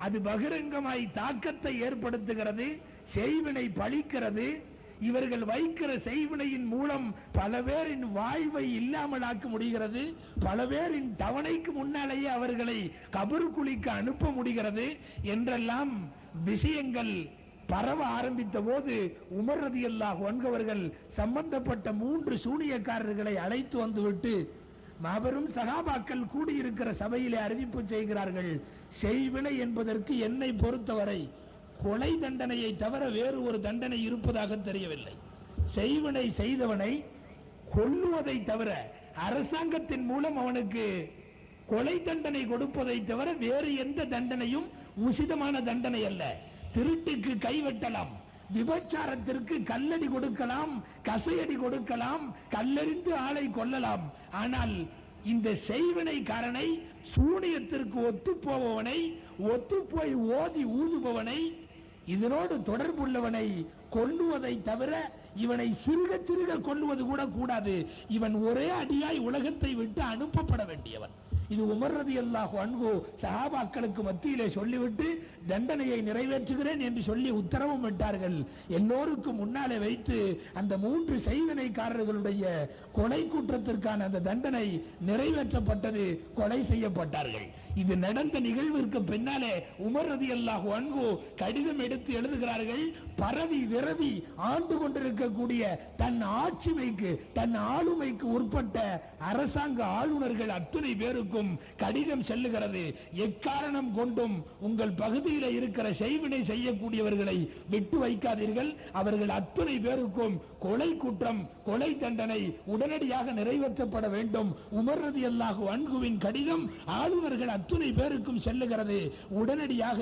[SPEAKER 1] அது பகிரங்கமாய் தாக்கத்தை ஏற்படுத்துகிறது, செய்வினை பழிக்கிறது. இவர்கள் வைக்கிற செய்வினையின் மூலம் பல பேரின் வாழ்வை இல்லாமலாக்க முடிகிறது, பல பேரின் தவணைக்கு முன்னாலேயே அவர்களை கபருக்குழிக்க அனுப்ப முடிகிறது என்றெல்லாம் விஷயங்கள் பரவ ஆரம்பித்த போது உமர் ரலியல்லாஹு அன்ஹு அவர்கள் சம்பந்தப்பட்ட 3 சூனியக்காரர்களை அழைத்து வந்துவிட்டு மாபெரும் சகாபாக்கள் கூடியிருக்கிற சபையிலே அறிவிப்பு செய்கிறார்கள். செய்வினை என்பதற்கு என்னை பொறுத்தவரை கொலை தண்டனையை தவிர வேறு ஒரு தண்டனை இருப்பதாக தெரியவில்லை. செய்வினை செய்தவனை கொல்லுவதை தவிர, அரசாங்கத்தின் மூலம் அவனுக்கு கொலை தண்டனை கொடுப்பதை தவிர வேறு எந்த தண்டனையும் உசிதமான தண்டனை அல்ல. திருட்டுக்கு கைவெட்டலாம், விபச்சாரத்திற்கு கல்லடி கொடுக்கலாம், கசையடி கொடுக்கலாம், கல்லெறிந்து ஆளை கொல்லலாம். ஆனால் இந்த செய்வினைக்காரனை, சூனியத்திற்கு ஒத்துப்போவனை, ஒத்துப்போய் ஓதி ஊதுபவனை, இதனோடு தொடர்புள்ளவனை கொல்லுவதை தவிர இவனை சிறுக சிறுக கொல்லுவது கூட கூடாது. இவன் ஒரே அடியாய் உலகத்தை விட்டு அனுப்பப்பட வேண்டியவன். இது உமர் ரலியல்லாஹு அன்ஹு சஹாபாக்களுக்கு மத்தியிலே சொல்லிவிட்டு தண்டனையை நிறைவேற்றுகிறேன் என்று சொல்லி உத்தரவும் விட்டார்கள். எல்லோருக்கும் முன்னாலே வைத்து அந்த 3 செய்வினைக்காரர்களுடைய கொலை குற்றத்திற்கான அந்த தண்டனை நிறைவேற்றப்பட்டது, கொலை செய்யப்பட்டார்கள். இது நடந்த நிகழ்விற்கு பின்னாலே உமர் ரலியல்லாஹு அன்ஹு கடிதம் எடுத்து எழுதுகிறார்கள். பரவி விரவி ஆண்டு கொண்டிருக்கக்கூடிய தன் ஆட்சிமைக்கு, தன் ஆளுமைக்கு உட்பட்ட அரசாங்க ஆளுநர்கள் அத்தனை பேருக்கும் கடிதம் செல்லுகிறது. எக்காரணம் கொண்டும் உங்கள் பகுதியில் இருக்கிற செய்வினை செய்யக்கூடியவர்களை விட்டு வைக்காதீர்கள். அவர்கள் அத்தனை பேருக்கும் கொலை குற்றம், கொலை தண்டனை உடனடியாக நிறைவேற்றப்பட வேண்டும். உமர் ரலியல்லாஹு அன்ஹுவின் கடிதம் ஆளுநர்கள் அத்தனை பேருக்கும் செல்லுகிறது. உடனடியாக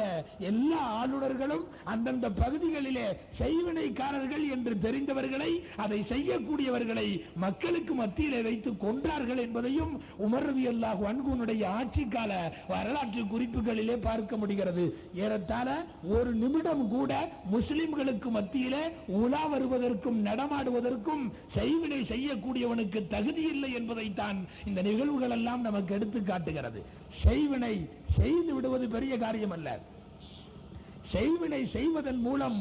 [SPEAKER 1] எல்லா ஆளுநர்களும் அந்தந்த பகுதிகளிலே செய்வினைக்காரர்கள் என்று தெரிந்தவர்களை, அதை செய்யக்கூடியவர்களை மக்களுக்கு மத்தியிலே வைத்து கொன்றார்கள் என்பதையும் உமர் ரலியல்லாஹு அன்ஹுவினுடைய ஆட்சி கால வரலாற்று குறிப்புகளிலே பார்க்க முடிகிறது. ஏறத்தாழ ஒரு நிமிடம் கூட முஸ்லிம்களுக்கு மத்தியிலே உலா வருவதற்கும் நடமாடுவதற்கும் செய்வினை செய்யக்கூடியவனுக்கு தகுதி இல்லை என்பதைத்தான் இந்த நிகழ்வுகள் எல்லாம் நமக்கு எடுத்து காட்டுகிறது. செய்வினை செய்து விடுவது பெரிய காரியம் அல்ல. செய்வினை செய்வதன் மூலம்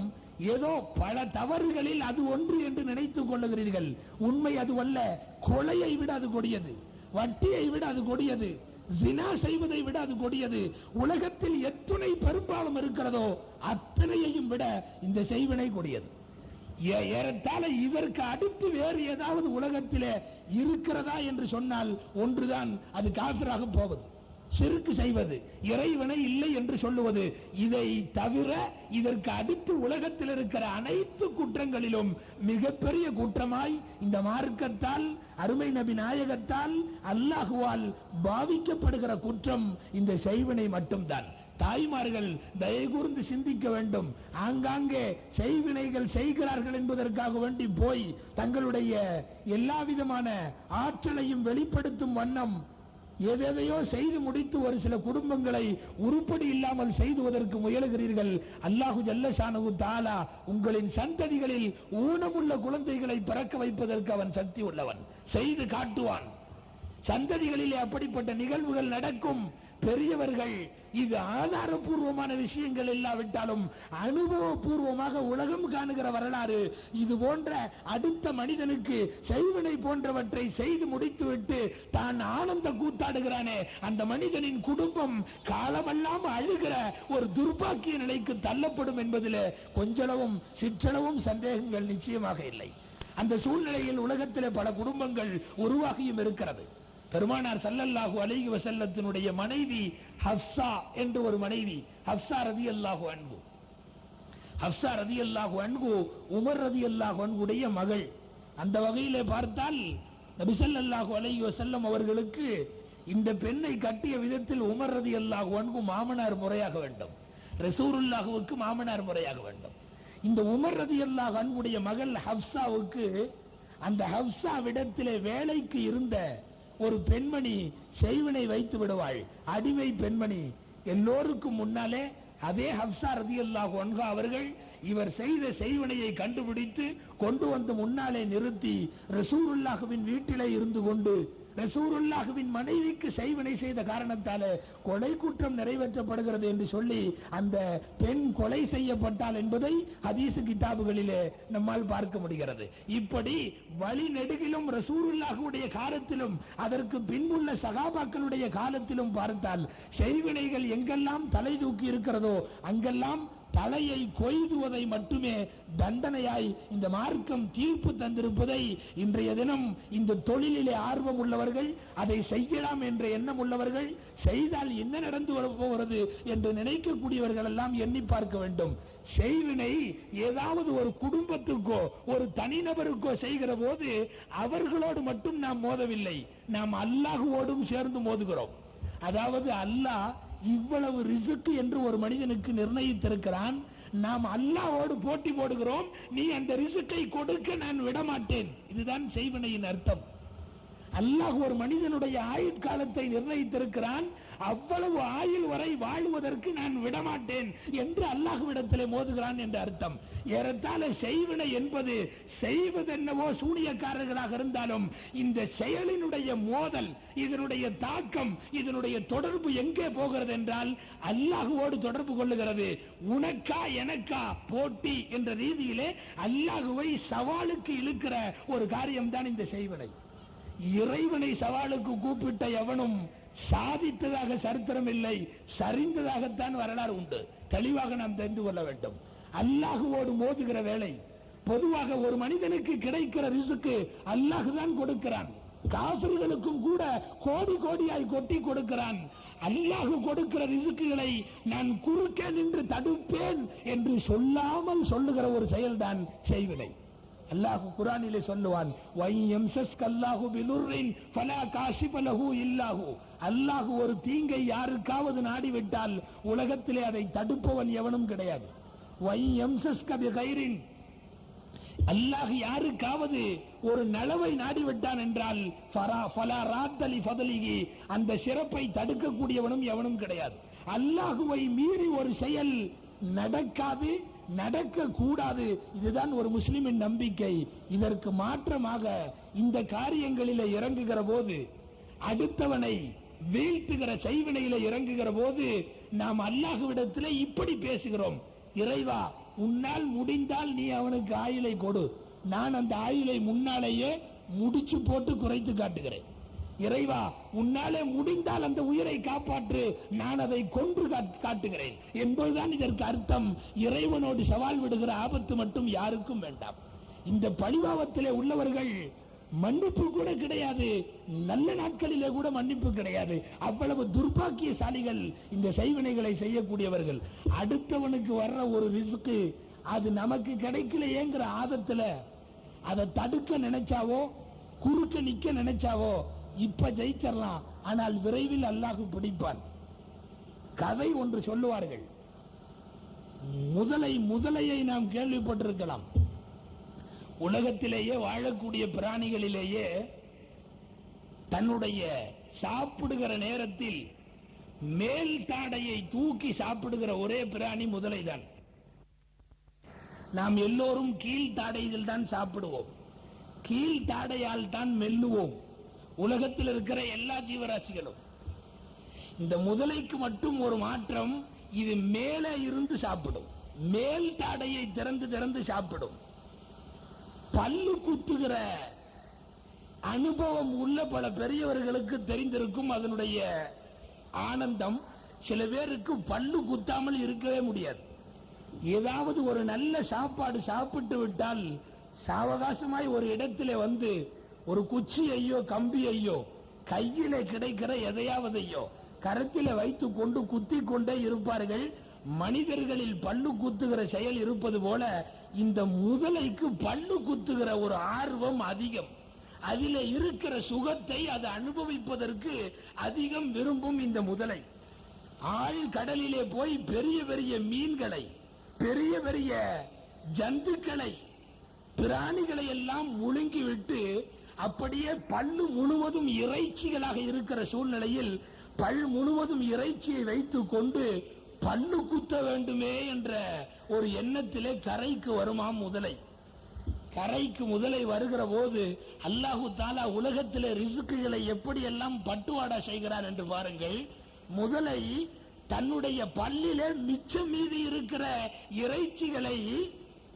[SPEAKER 1] ஏதோ பல தவறுகளில் அது ஒன்று என்று நினைத்துக் கொள்ளுகிறீர்கள். உண்மை அதுவல்ல. கொலையை விட அது கொடியது, வட்டியை விட அது கொடியது, ஜினா செய்வதை விட அது கொடியது. உலகத்தில் எத்தனை பெரும்பாலும் இருக்கிறதோ அத்தனையையும் விட இந்த செய்வினை கொடியது. ஏறத்தாழ இதற்கு அடுத்து வேறு ஏதாவது உலகத்திலே இருக்கிறதா என்று சொன்னால் ஒன்றுதான், அது காஃபிராக போவது, ஷிர்க் செய்வது, இறைவனை இல்லை என்று சொல்லுவது. இதை தவிர இதற்கு அடுத்து உலகத்தில் இருக்கிற அனைத்து குற்றங்களிலும் மிகப்பெரிய குற்றமாய் இந்த மார்க்கத்தால், அருமை நபி நாயகத்தால், அல்லாஹுவால் பாவிக்கப்படுகிற குற்றம் இந்த செய்வினை மட்டும்தான். தாய்மார்கள் தயவுகூர்ந்து சிந்திக்க வேண்டும். ஆங்காங்கே செய்வினைகள் செய்கிறார்கள் என்பதற்காக வேண்டி போய் தங்களுடைய எல்லா விதமான ஆற்றலையும் வெளிப்படுத்தும் வண்ணம் எதையோ செய்து முடித்து ஒரு சில குடும்பங்களை உருப்படி இல்லாமல் செய்துவதற்கு முயலுகிறீர்கள். அல்லாஹு ஜல்ல ஷானஹு தஆலா உங்களின் சந்ததிகளில் ஊனமுள்ள குழந்தைகளை பிறக்க வைப்பதற்கு அவன் சக்தி உள்ளவன், செய்து காட்டுவான். சந்ததிகளிலே அப்படிப்பட்ட நிகழ்வுகள் நடக்கும். பெரியவர்கள் இது ஆதாரபூர்வமான விஷயங்கள் இல்லாவிட்டாலும் அனுபவபூர்வமாக உலகம் காணுகிற வரலாறு இது போன்ற அடுத்த மனிதனுக்கு செய்வினை போன்றவற்றை செய்து முடித்துவிட்டு தான் ஆனந்த கூத்தாடுகிறானே, அந்த மனிதனின் குடும்பம் காலமெல்லாம் அழுகிற ஒரு துர்பாக்கிய நிலைக்கு தள்ளப்படும் என்பதில் கொஞ்சளவும் சிற்றளவும் சந்தேகங்கள் நிச்சயமாக இல்லை. அந்த சூழ்நிலையில் உலகத்திலே பல குடும்பங்கள் உருவாகியும் இருக்கிறது. பெருமானார் ஸல்லல்லாஹு அலைஹி வஸல்லத்தினுடைய மனைவி ஹப்ஸா என்று ஒரு மனைவி, ஹப்ஸா ரலியல்லாஹு அன்ஹு. ஹப்ஸா ரலியல்லாஹு அன்ஹு உமர் ரலியல்லாஹு அன்ஹுடைய மகள். அந்த வகையிலே பார்த்தால் நபி ஸல்லல்லாஹு அலைஹி வஸல்லம் அவர்களுக்கு இந்த பெண்ணை கட்டிய விதத்தில் உமர் ரலியல்லாஹு அன்ஹு மாமனார் முறையாக வேண்டும், ரசூலுல்லாஹுவுக்கு மாமனார் முறையாக வேண்டும். இந்த உமர் ரலியல்லாஹு அன்ஹுடைய மகள் ஹப்ஸாவுக்கு அந்த ஹப்ஸாவிடத்திலே வேலைக்கு இருந்த ஒரு பெண்மணி செய்வினை வைத்து விடுவாள், அடிமை பெண்மணி. எல்லோருக்கும் முன்னாலே அதே ஹப்ஸா ரலியல்லாஹு அன்ஹா அவர்கள் இவர் செய்த செய்வினையை கண்டுபிடித்து கொண்டு வந்து முன்னாலே நிறுத்தி ரசூலுல்லாஹுவின் வீட்டிலே இருந்து கொண்டு ரசூலுல்லாஹ்வின் மனைவிக்கு செய்வினை செய்த காரணத்தாலே கொலை குற்றம் நிறைவேற்றப்படுகிறது என்று சொல்லி அந்த பெண் கொலை செய்யப்பட்டால் என்பதை ஹதீஸ் கிதாபுகளிலே நம்மால் பார்க்க முடிகிறது. இப்படி வழி நெடுகிலும் ரசூலுல்லாஹ்வுடைய காலத்திலும் அதற்கு பின்புள்ள சகாபாக்களுடைய காலத்திலும் பார்த்தால் செய்வினைகள் எங்கெல்லாம் தலை தூக்கி இருக்கிறதோ அங்கெல்லாம் தலையை கொய்துவதை மட்டுமே தண்டனையாய் இந்த மார்க்கம் தீர்ப்பு தந்திருப்பதை இன்றைய தினம் இந்த தொழிலிலே ஆர்வம் உள்ளவர்கள், அதை செய்யலாம் என்ற எண்ணம் உள்ளவர்கள், செய்தால் என்ன நடந்து வரப்போகிறது என்று நினைக்கக்கூடியவர்கள் எல்லாம் எண்ணி பார்க்க வேண்டும். செய்வினை ஏதாவது ஒரு குடும்பத்துக்கோ ஒரு தனிநபருக்கோ செய்கிற போது அவர்களோடு மட்டும் நாம் மோதவில்லை, நாம் அல்லாஹ்வோடும் சேர்ந்து மோதுகிறோம். அதாவது அல்லாஹ் இவ்வளவு ரிஸ்க் என்று ஒரு மனிதனுக்கு நிர்ணயித்திருக்கிறான், நாம் அல்லாஹ்வோடு போட்டி போடுகிறோம், நீ அந்த ரிஸ்கை கொடுக்க நான் விடமாட்டேன். இதுதான் செய்வினையின் அர்த்தம். அல்லாஹ் ஒரு மனிதனுடைய ஆயுட்காலத்தை நிர்ணயித்திருக்கிறான், அவ்வளவு ஆயுள் வரை வாழுவதற்கு நான் விடமாட்டேன் என்று அல்லாஹ்விடத்திலே மோதுகிறான் என்ற அர்த்தம். ஏறத்தாழ செய்வினை என்பது செய்வதென்னவோ சூனியக்காரர்களாக இருந்தாலும் இந்த செயலினுடைய மோதல், இதனுடைய தாக்கம், இதனுடைய தொடர்பு எங்கே போகிறது என்றால் அல்லாஹ்வோடு தொடர்பு கொள்ளுகிறது. உனக்கா எனக்கா போட்டி என்ற ரீதியிலே அல்லாஹ்வை சவாலுக்கு இழுக்கிற ஒரு காரியம்தான் இந்த செய்வினை. இறைவனை சவாலுக்கு கூப்பிட்ட எவனும் சாதித்ததாக சரித்திரம் இல்லை, சரிந்ததாகத்தான் வரலாறு உண்டு. தெளிவாக நாம் தெரிந்து கொள்ள வேண்டும். அல்லாஹ்வோடு மோதுகிற வேலை பொதுவாக ஒரு மனிதனுக்கு கிடைக்கிற ரிஸ்க் அல்லாஹ் தான் கொடுக்கிறான். காஃபிர்களுக்கும் கூட கோடி கோடியாய் கொட்டி கொடுக்கிறான். அல்லாஹ் கொடுக்கிற ரிஸ்க்குகளை நான் குறுக்கே நின்று தடுப்பேன் என்று சொல்லாமல் சொல்லுகிற ஒரு செயல்தான் செய்வினை. அல்லாஹ் குர்ஆனிலே சொல்லுவான், அல்லாஹ் ஒரு தீங்கை யாருக்காவது நாடிவிட்டால் உலகத்திலே அதை தடுப்பவன் எவனும் கிடையாது. அல்லாஹ் யாருக்காவது ஒரு நலவை நாடிவிட்டான் என்றால் அந்த சிறப்பை தடுக்கக்கூடியவனும் எவனும் கிடையாது. அல்லாஹுவை மீறி ஒரு செயல் நடக்காது, நடக்க கூடாது. இதுதான் ஒரு முஸ்லிமின் நம்பிக்கை. இதற்கு மாற்றமாக இந்த காரியங்களிலே இறங்குகிற போது, அடுத்தவனை வீழ்த்துகிற செய்வினையில இறங்குகிற போது நாம் அல்லாஹ்விடத்திலே இப்படி பேசுகிறோம், இறைவா உன்னால் முடிந்தால் நீ அவனுக்கு ஆயுளை கொடு, நான் அந்த ஆயுளை முன்னாலேயே முடிச்சு போட்டு குறைத்து காட்டுகிறேன். இறைவா உன்னாலே முடிந்தால் அந்த உயிரை காப்பாற்று, நான் அதை கொன்று காட்டுகிறேன் என்பதுதான் இதற்கு அர்த்தம். இறைவனோடு சவால் விடுகிற ஆபத்து மட்டும் யாருக்கும் வேண்டாம். இந்த பழிபாவத்திலே உள்ளவர்கள் மன்னிப்பு கூட கிடையாது, நல்ல நாட்களிலே கூட மன்னிப்பு கிடையாது. அவ்வளவு துர்பாக்கியசாலிகள் இந்த செய்வினைகளை செய்யக்கூடியவர்கள். அடுத்தவனுக்கு வர்ற ஒரு ரிஸ்க் அது நமக்கு கிடைக்கலையேங்கிற ஆதத்துல அதை தடுக்க நினைச்சாவோ குறுக்க நிக்க நினைச்சாவோ இப்ப ஜெயிச்சிடலாம், ஆனால் விரைவில் அல்லாஹ் பிடிப்பான். கதை ஒன்று சொல்லுவார்கள். முதலையை நாம் கேள்விப்பட்டிருக்கலாம். உலகத்திலேயே வாழக்கூடிய பிராணிகளிலேயே தன்னுடைய சாப்பிடுகிற நேரத்தில் மேல் தாடையை தூக்கி சாப்பிடுகிற ஒரே பிராணி முதலைதான். நாம் எல்லோரும் கீழ் தாடையில் தான் சாப்பிடுவோம், கீழ் தாடையால் தான் மெல்லுவோம். உலகத்தில் இருக்கிற எல்லா ஜீவராசிகளும். இந்த முதலைக்கு மட்டும் ஒரு மாற்றம், இது மேலே இருந்து சாப்பிடும், மேல் தாடையை திறந்து சாப்பிடும். பல்லு குத்துகிற அனுபவம் உள்ள பல பெரியவர்களுக்கு தெரிந்திருக்கும் அதனுடைய ஆனந்தம். சில பேருக்கு பல்லு குத்தாமல் இருக்கவே முடியாது. ஏதாவது ஒரு நல்ல சாப்பாடு சாப்பிட்டு விட்டால் சாவகாசமாய் ஒரு இடத்திலே வந்து ஒரு குச்சியையோ கம்பியையோ கையில கிடைக்கிற எதையாவதையோ கரத்தில வைத்துக் கொண்டு குத்தி கொண்டே இருப்பார்கள். மனிதர்களில் பல்லு குத்துகிற செயல் இருப்பது போல இந்த முதலைக்கு பல்லு குத்துகிற ஒரு ஆர்வம் அதிகம். அதில் இருக்கிற சுகத்தை அது அனுபவிப்பதற்கு அதிகம் விரும்பும் இந்த முதலை. ஆழ் கடலிலே போய் பெரிய பெரிய மீன்களை, பெரிய பெரிய ஜந்துக்களை, பிராணிகளை எல்லாம் முழுங்கிவிட்டு அப்படியே பல்லு முழுவதும் இறைச்சிகளாக இருக்கிற சூழ்நிலையில் பல் முழுவதும் இறைச்சியை வைத்துக் கொண்டு பல்லு குத்த வேண்டுமே என்ற ஒரு எண்ணத்திலே கரைக்கு வருமாம் முதலை. கரைக்கு முதலை வருகிற போது அல்லாஹு தாலா உலகத்திலே ரிசுக்குகளை எப்படி எல்லாம் பட்டுவாடா செய்கிறார் என்று பாருங்கள். முதலை தன்னுடைய பல்லிலே மிச்சம் மீதி இருக்கிற இறைச்சிகளை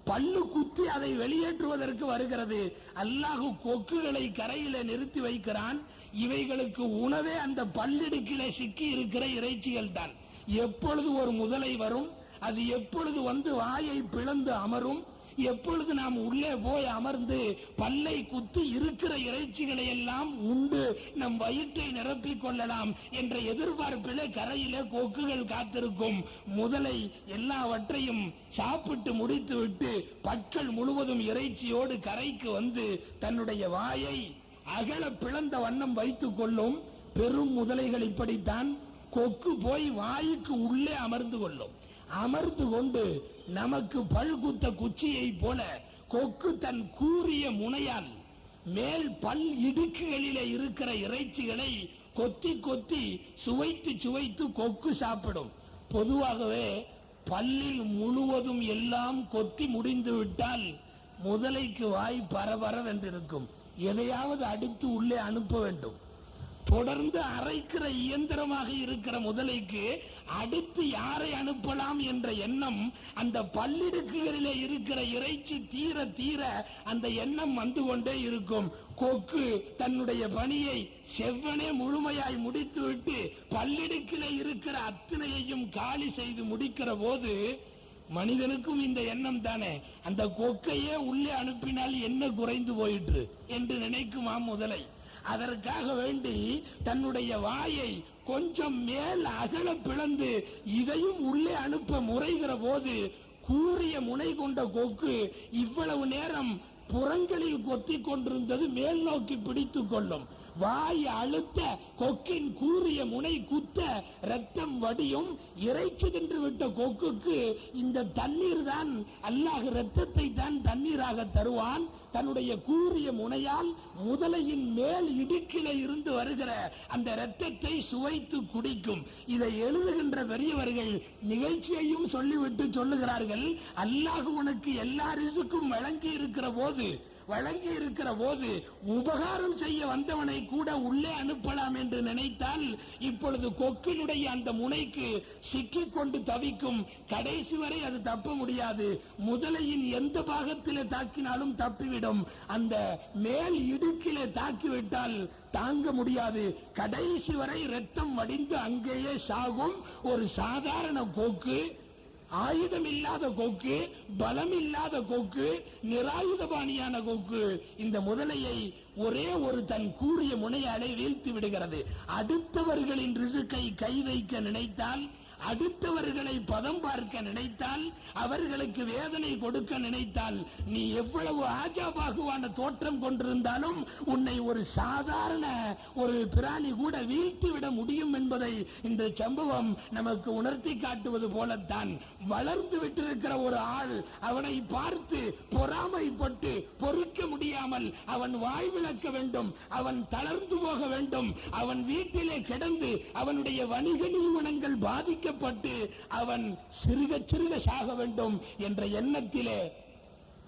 [SPEAKER 1] பல்லு குத்தி அதை வெளியேற்றுவதற்கு வருகிறது. அல்லாஹு கொக்குகளை கரையிலே நிறுத்தி வைக்கிறான். இவைகளுக்கு உணவே அந்த பல்லிடுக்கிலே சிக்கி இருக்கிற இறைச்சிகள் தான். எப்பொழுது ஒரு முதலை வரும், அது எப்பொழுது வந்து வாயை பிளந்து அமரும், எப்பொழுது நாம் உள்ளே போய் அமர்ந்து பல்லை குத்தி இருக்கிற இறைச்சிகளை எல்லாம் உண்டு நம் வயிற்றை நிரப்பிக் கொள்ளலாம் என்ற எதிர்பார்ப்பிலே கரையிலே கொக்குகள் காத்திருக்கும். முதலை எல்லாவற்றையும் சாப்பிட்டு முடித்துவிட்டு பற்கள் முழுவதும் இறைச்சியோடு கரைக்கு வந்து தன்னுடைய வாயை அகல பிளந்த வண்ணம் வைத்துக் கொள்ளும். பெரும் முதலைகள் இப்படித்தான். கொக்கு போய் வாய்க்கு உள்ளே அமர்ந்து கொள்ளும். அமர்ந்து கொண்டு நமக்கு பல்குத்த குச்சியை போல கொக்கு தன் கூரிய முனையால் மேல் பல் இடுக்குகளிலே இருக்கிற இறைச்சிகளை கொத்தி கொத்தி சுவைத்து சுவைத்து கொக்கு சாப்பிடும். பொதுவாகவே பல்லில் முழுவதும் எல்லாம் கொத்தி முடிந்து விட்டால் முதலைக்கு வாய் பரபரவென்றிருக்கும். எதையாவது அடுத்து உள்ளே அனுப்ப வேண்டும். தொடர்ந்து அரைக்கிற இயந்திரமாக இருக்கிற முதலைக்கு அடுத்து யாரை அனுப்பலாம் என்ற எண்ணம் அந்த பல்லிடுக்குகளிலே இருக்கிற இறைச்சி தீர தீர அந்த எண்ணம் வந்து கொண்டே இருக்கும். கொக்கு தன்னுடைய பணியை செவ்வனே முழுமையாய் முடித்துவிட்டு பல்லிடுக்கிலே இருக்கிற அத்தனையையும் காலி செய்து முடிக்கிற போது மனிதனுக்கும் இந்த எண்ணம் தானே, அந்த கொக்கையே உள்ளே அனுப்பினால் என்ன குறைந்து போயிற்று என்று நினைக்குமாம் முதலை. அதற்காக வேண்டி தன்னுடைய வாயை கொஞ்சம் மேல் அகல பிளந்து இதையும் உள்ளே அனுப்ப முறைகிற போது கூரிய முனை கொண்ட கொக்கு இவ்வளவு நேரம் புறங்களில் கொத்திக் கொண்டிருந்தது மேல் நோக்கி பிடித்துக் கொள்ளும். வாய் அழுத்த கொக்கின் கூரிய முனை குத்த ரத்தம் வடியும். இறைச்சி தின்று விட்ட கொக்குக்கு இந்த தண்ணீர் தான், அல்லாஹ் ரத்தத்தை தான் தண்ணீராக தருவான். தன்னுடைய கூரிய முனையால் முதலையின் மேல் இடுக்கிலே இருந்து வருகிற அந்த ரத்தத்தை சுவைத்து குடிக்கும். இதை எழுதுகின்ற பெரியவர்கள் நிகழ்ச்சியையும் சொல்லிவிட்டு சொல்லுகிறார்கள், அல்லாஹ் உனக்கு எல்லா ரிசுக்கும் வழங்கி இருக்கிற போது உபகாரம் செய்ய வந்தவனை கூட உள்ளே அனுப்பலாம் என்று நினைத்தால் இப்பொழுது கொக்கினுடைய அந்த முனைக்கு சிக்கிக் கொண்டு தவிக்கும். கடைசி வரை அது தப்ப முடியாது. முதலையின் எந்த பாகத்திலே தாக்கினாலும் தப்பிவிடும். அந்த மேல் இடுக்கிலே தாக்கிவிட்டால் தாங்க முடியாது. கடைசி வரை ரத்தம் வடிந்து அங்கேயே சாகும். ஒரு சாதாரண கொக்கு, ஆயுதம் இல்லாத கொக்கு, பலம் இல்லாத கொக்கு, நிராயுதபாணியான கொக்கு இந்த முதலையை ஒரே ஒரு தன் கூறிய முனையாலே வீழ்த்தி விடுகிறது. அடுத்தவர்களின் ரிசுக்கை கை வைக்க நினைத்தால், அடுத்தவர்களை பதம் பார்க்க நினைத்தால், அவர்களுக்கு வேதனை கொடுக்க நினைத்தால், நீ எவ்வளவு ஆஜாபாகுவான தோற்றம் கொண்டிருந்தாலும் உன்னை ஒரு சாதாரண ஒரு பிராணி கூட வீழ்த்திவிட முடியும் என்பதை இந்த சம்பவம் நமக்கு உணர்த்தி காட்டுவது போலத்தான். வளர்ந்து விட்டிருக்கிற ஒரு ஆள் அவனை பார்த்து பொறாமைப்பட்டு பொறுக்க முடியாமல் அவன் வாழ்விழக்க வேண்டும், அவன் தளர்ந்து போக வேண்டும், அவன் வீட்டிலே கிடந்து அவனுடைய வணிக நிறுவனங்கள் பாதிக்க அவன் சிறுக சிறுக சாக வேண்டும் என்ற எண்ணத்திலே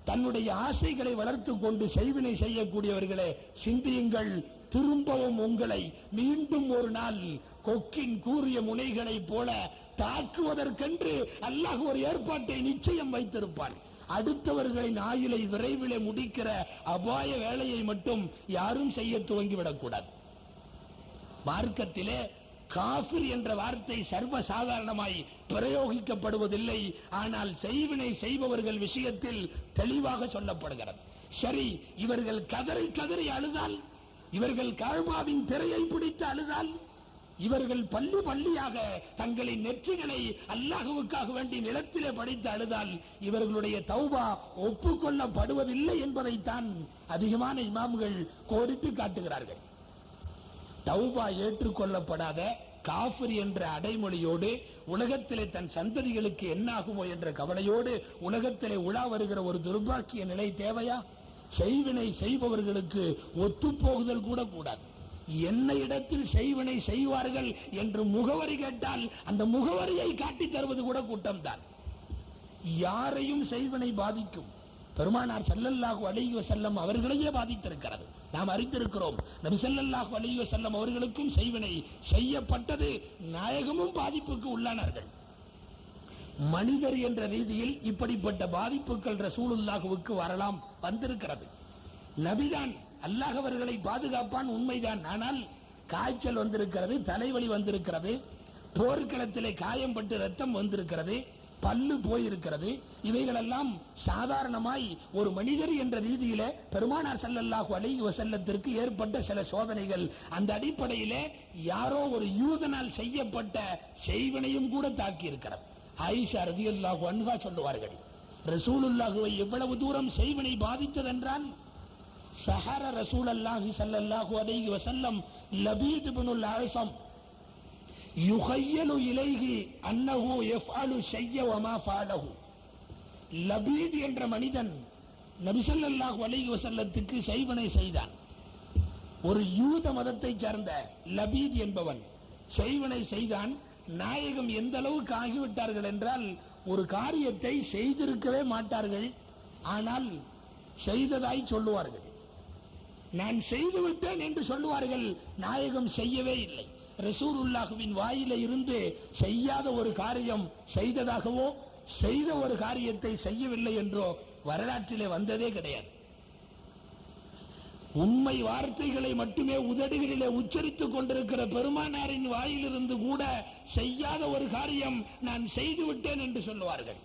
[SPEAKER 1] தன்னுடைய ஆசைகளை வளர்த்துக் கொண்டு செய்வினை செய்யக்கூடியவர்களே, சிந்தியுங்கள். திரும்பவும் உங்களை மீண்டும் ஒரு நாள் கொக்கின் கூறிய முனைகளை போல தாக்குவதற்கென்று அல்லாஹ் ஒரு ஏற்பாட்டை நிச்சயம் வைத்திருப்பான். அடுத்தவர்களின் ஆயுளை விரைவிலே முடிக்கிற அபாய வேலையை மட்டும் யாரும் செய்ய துவங்கிவிடக்கூடாது. மார்க்கத்திலே காஃபிர் என்ற வார்த்தை சர்வசாதாரணமாய் பிரயோகிக்கப்படுவதில்லை. ஆனால் செய்வினை செய்பவர்கள் விஷயத்தில் தெளிவாக சொல்லப்படுகிறது. சரி, இவர்கள் கதறி கதறி அழுதால், இவர்கள் காழ்பாவின் திரையை பிடித்து அழுதால், இவர்கள் பள்ளி பள்ளியாக தங்களின் நெற்றிகளை அல்லாஹ்வுக்காக வேண்டி நிலத்திலே படித்து அழுதால் இவர்களுடைய தௌபா ஒப்புக்கொள்ளப்படுவதில்லை என்பதைத்தான் அதிகமான இமாம்கள் கோடிட்டு காட்டுகிறார்கள். தௌபா ஏற்றுக்கொள்ளப்படாத காஃபிர் என்ற அடைமொழியோடு உலகத்திலே தன் சந்ததிகளுக்கு என்னாகுமோ என்ற கவலையோடு உலகத்திலே உலா வருகிற ஒரு துர்பாக்கிய நிலை தேவையா? செய்வினை செய்பவர்களுக்கு ஒத்துப்போகுதல் கூட கூடாது. என்ன இடத்தில் செய்வினை செய்வார்கள் என்று முகவரி கேட்டால் அந்த முகவரியை காட்டி தருவது கூட கூட்டம்தான். யாரையும் செய்வினை பாதிக்கும். பெருமானார் ஸல்லல்லாஹு அலைஹி வஸல்லம் அவர்களையே பாதித்திருக்கிறது. நாம் அறிந்திருக்கிறோம், நபி ஸல்லல்லாஹு அலைஹி வஸல்லம் அவர்களுக்கும் செய்வினை செய்யப்பட்டது, நாயகமும் பாதிப்புக்கு உள்ளானார்கள். மனிதர் என்ற ரீதியில் இப்படிப்பட்ட பாதிப்புகள் ரசூலுல்லாஹுவுக்கு வரலாம், வந்திருக்கிறது. நபிதான், அல்லாஹ் அவர்களை பாதுகாப்பான், உண்மைதான். ஆனால் காய்ச்சல் வந்திருக்கிறது, தலைவலி வந்திருக்கிறது, போர்க்களத்திலே காயம் பட்டு ரத்தம் வந்திருக்கிறது, பல்லு போயிருக்கிறது. இவைகளெல்லாம் சாதாரணமாய் ஒரு மனிதர் என்ற ரீதியிலே பெருமானார் ஸல்லல்லாஹு அலைஹி வஸல்லத்திற்கு ஏற்பட்ட சில சோதனைகள். அந்த அடிப்படையிலே யாரோ ஒரு யூதனால் செய்யப்பட்ட செய்வினையும் கூட தாக்கி இருக்கிறது. ஆயிஷா ரலியல்லாஹு அன்ஹா சொல்லுவார்கள், ரசூலுல்லாஹுவை எவ்வளவு தூரம் செய்வினை பாதித்ததென்றால், சஹர ரசூலல்லாஹி ஸல்லல்லாஹு அலைஹி வஸல்லம் லபீத் இப்னுல் அஸம் யுஹய்யலு இலைஹி அன்னஹு யஃஅலு ஷைய வமா ஃபஅலஹு. லபீத் என்ற மனிதன் நபி ஸல்லல்லாஹு அலைஹி வஸல்லத்துக்கு செய்வினை செய்தான். ஒரு யூத மதத்தை சார்ந்த லபீத் என்பவன் செய்வினை செய்தான். நாயகம் எந்த அளவுக்கு ஆகிவிட்டார்கள் என்றால், ஒரு காரியத்தை செய்திருக்கவே மாட்டார்கள், ஆனால் செய்ததாய் சொல்லுவார்கள். நான் செய்துவிட்டேன் என்று சொல்லுவார்கள், நாயகம் செய்யவே இல்லை. ரசூலுல்லாஹுவின் வாயில இருந்து செய்யாத ஒரு காரியம் செய்ததாகவோ, செய்த ஒரு காரியத்தை செய்யவில்லை என்றோ வரலாற்றிலே வந்ததே கிடையாது. உண்மை வார்த்தைகளை மட்டுமே உதடுகளிலே உச்சரித்துக் கொண்டிருக்கிற பெருமானாரின் வாயிலிருந்து கூட செய்யாத ஒரு காரியம் நான் செய்துவிட்டேன் என்று சொல்லுவார்கள்.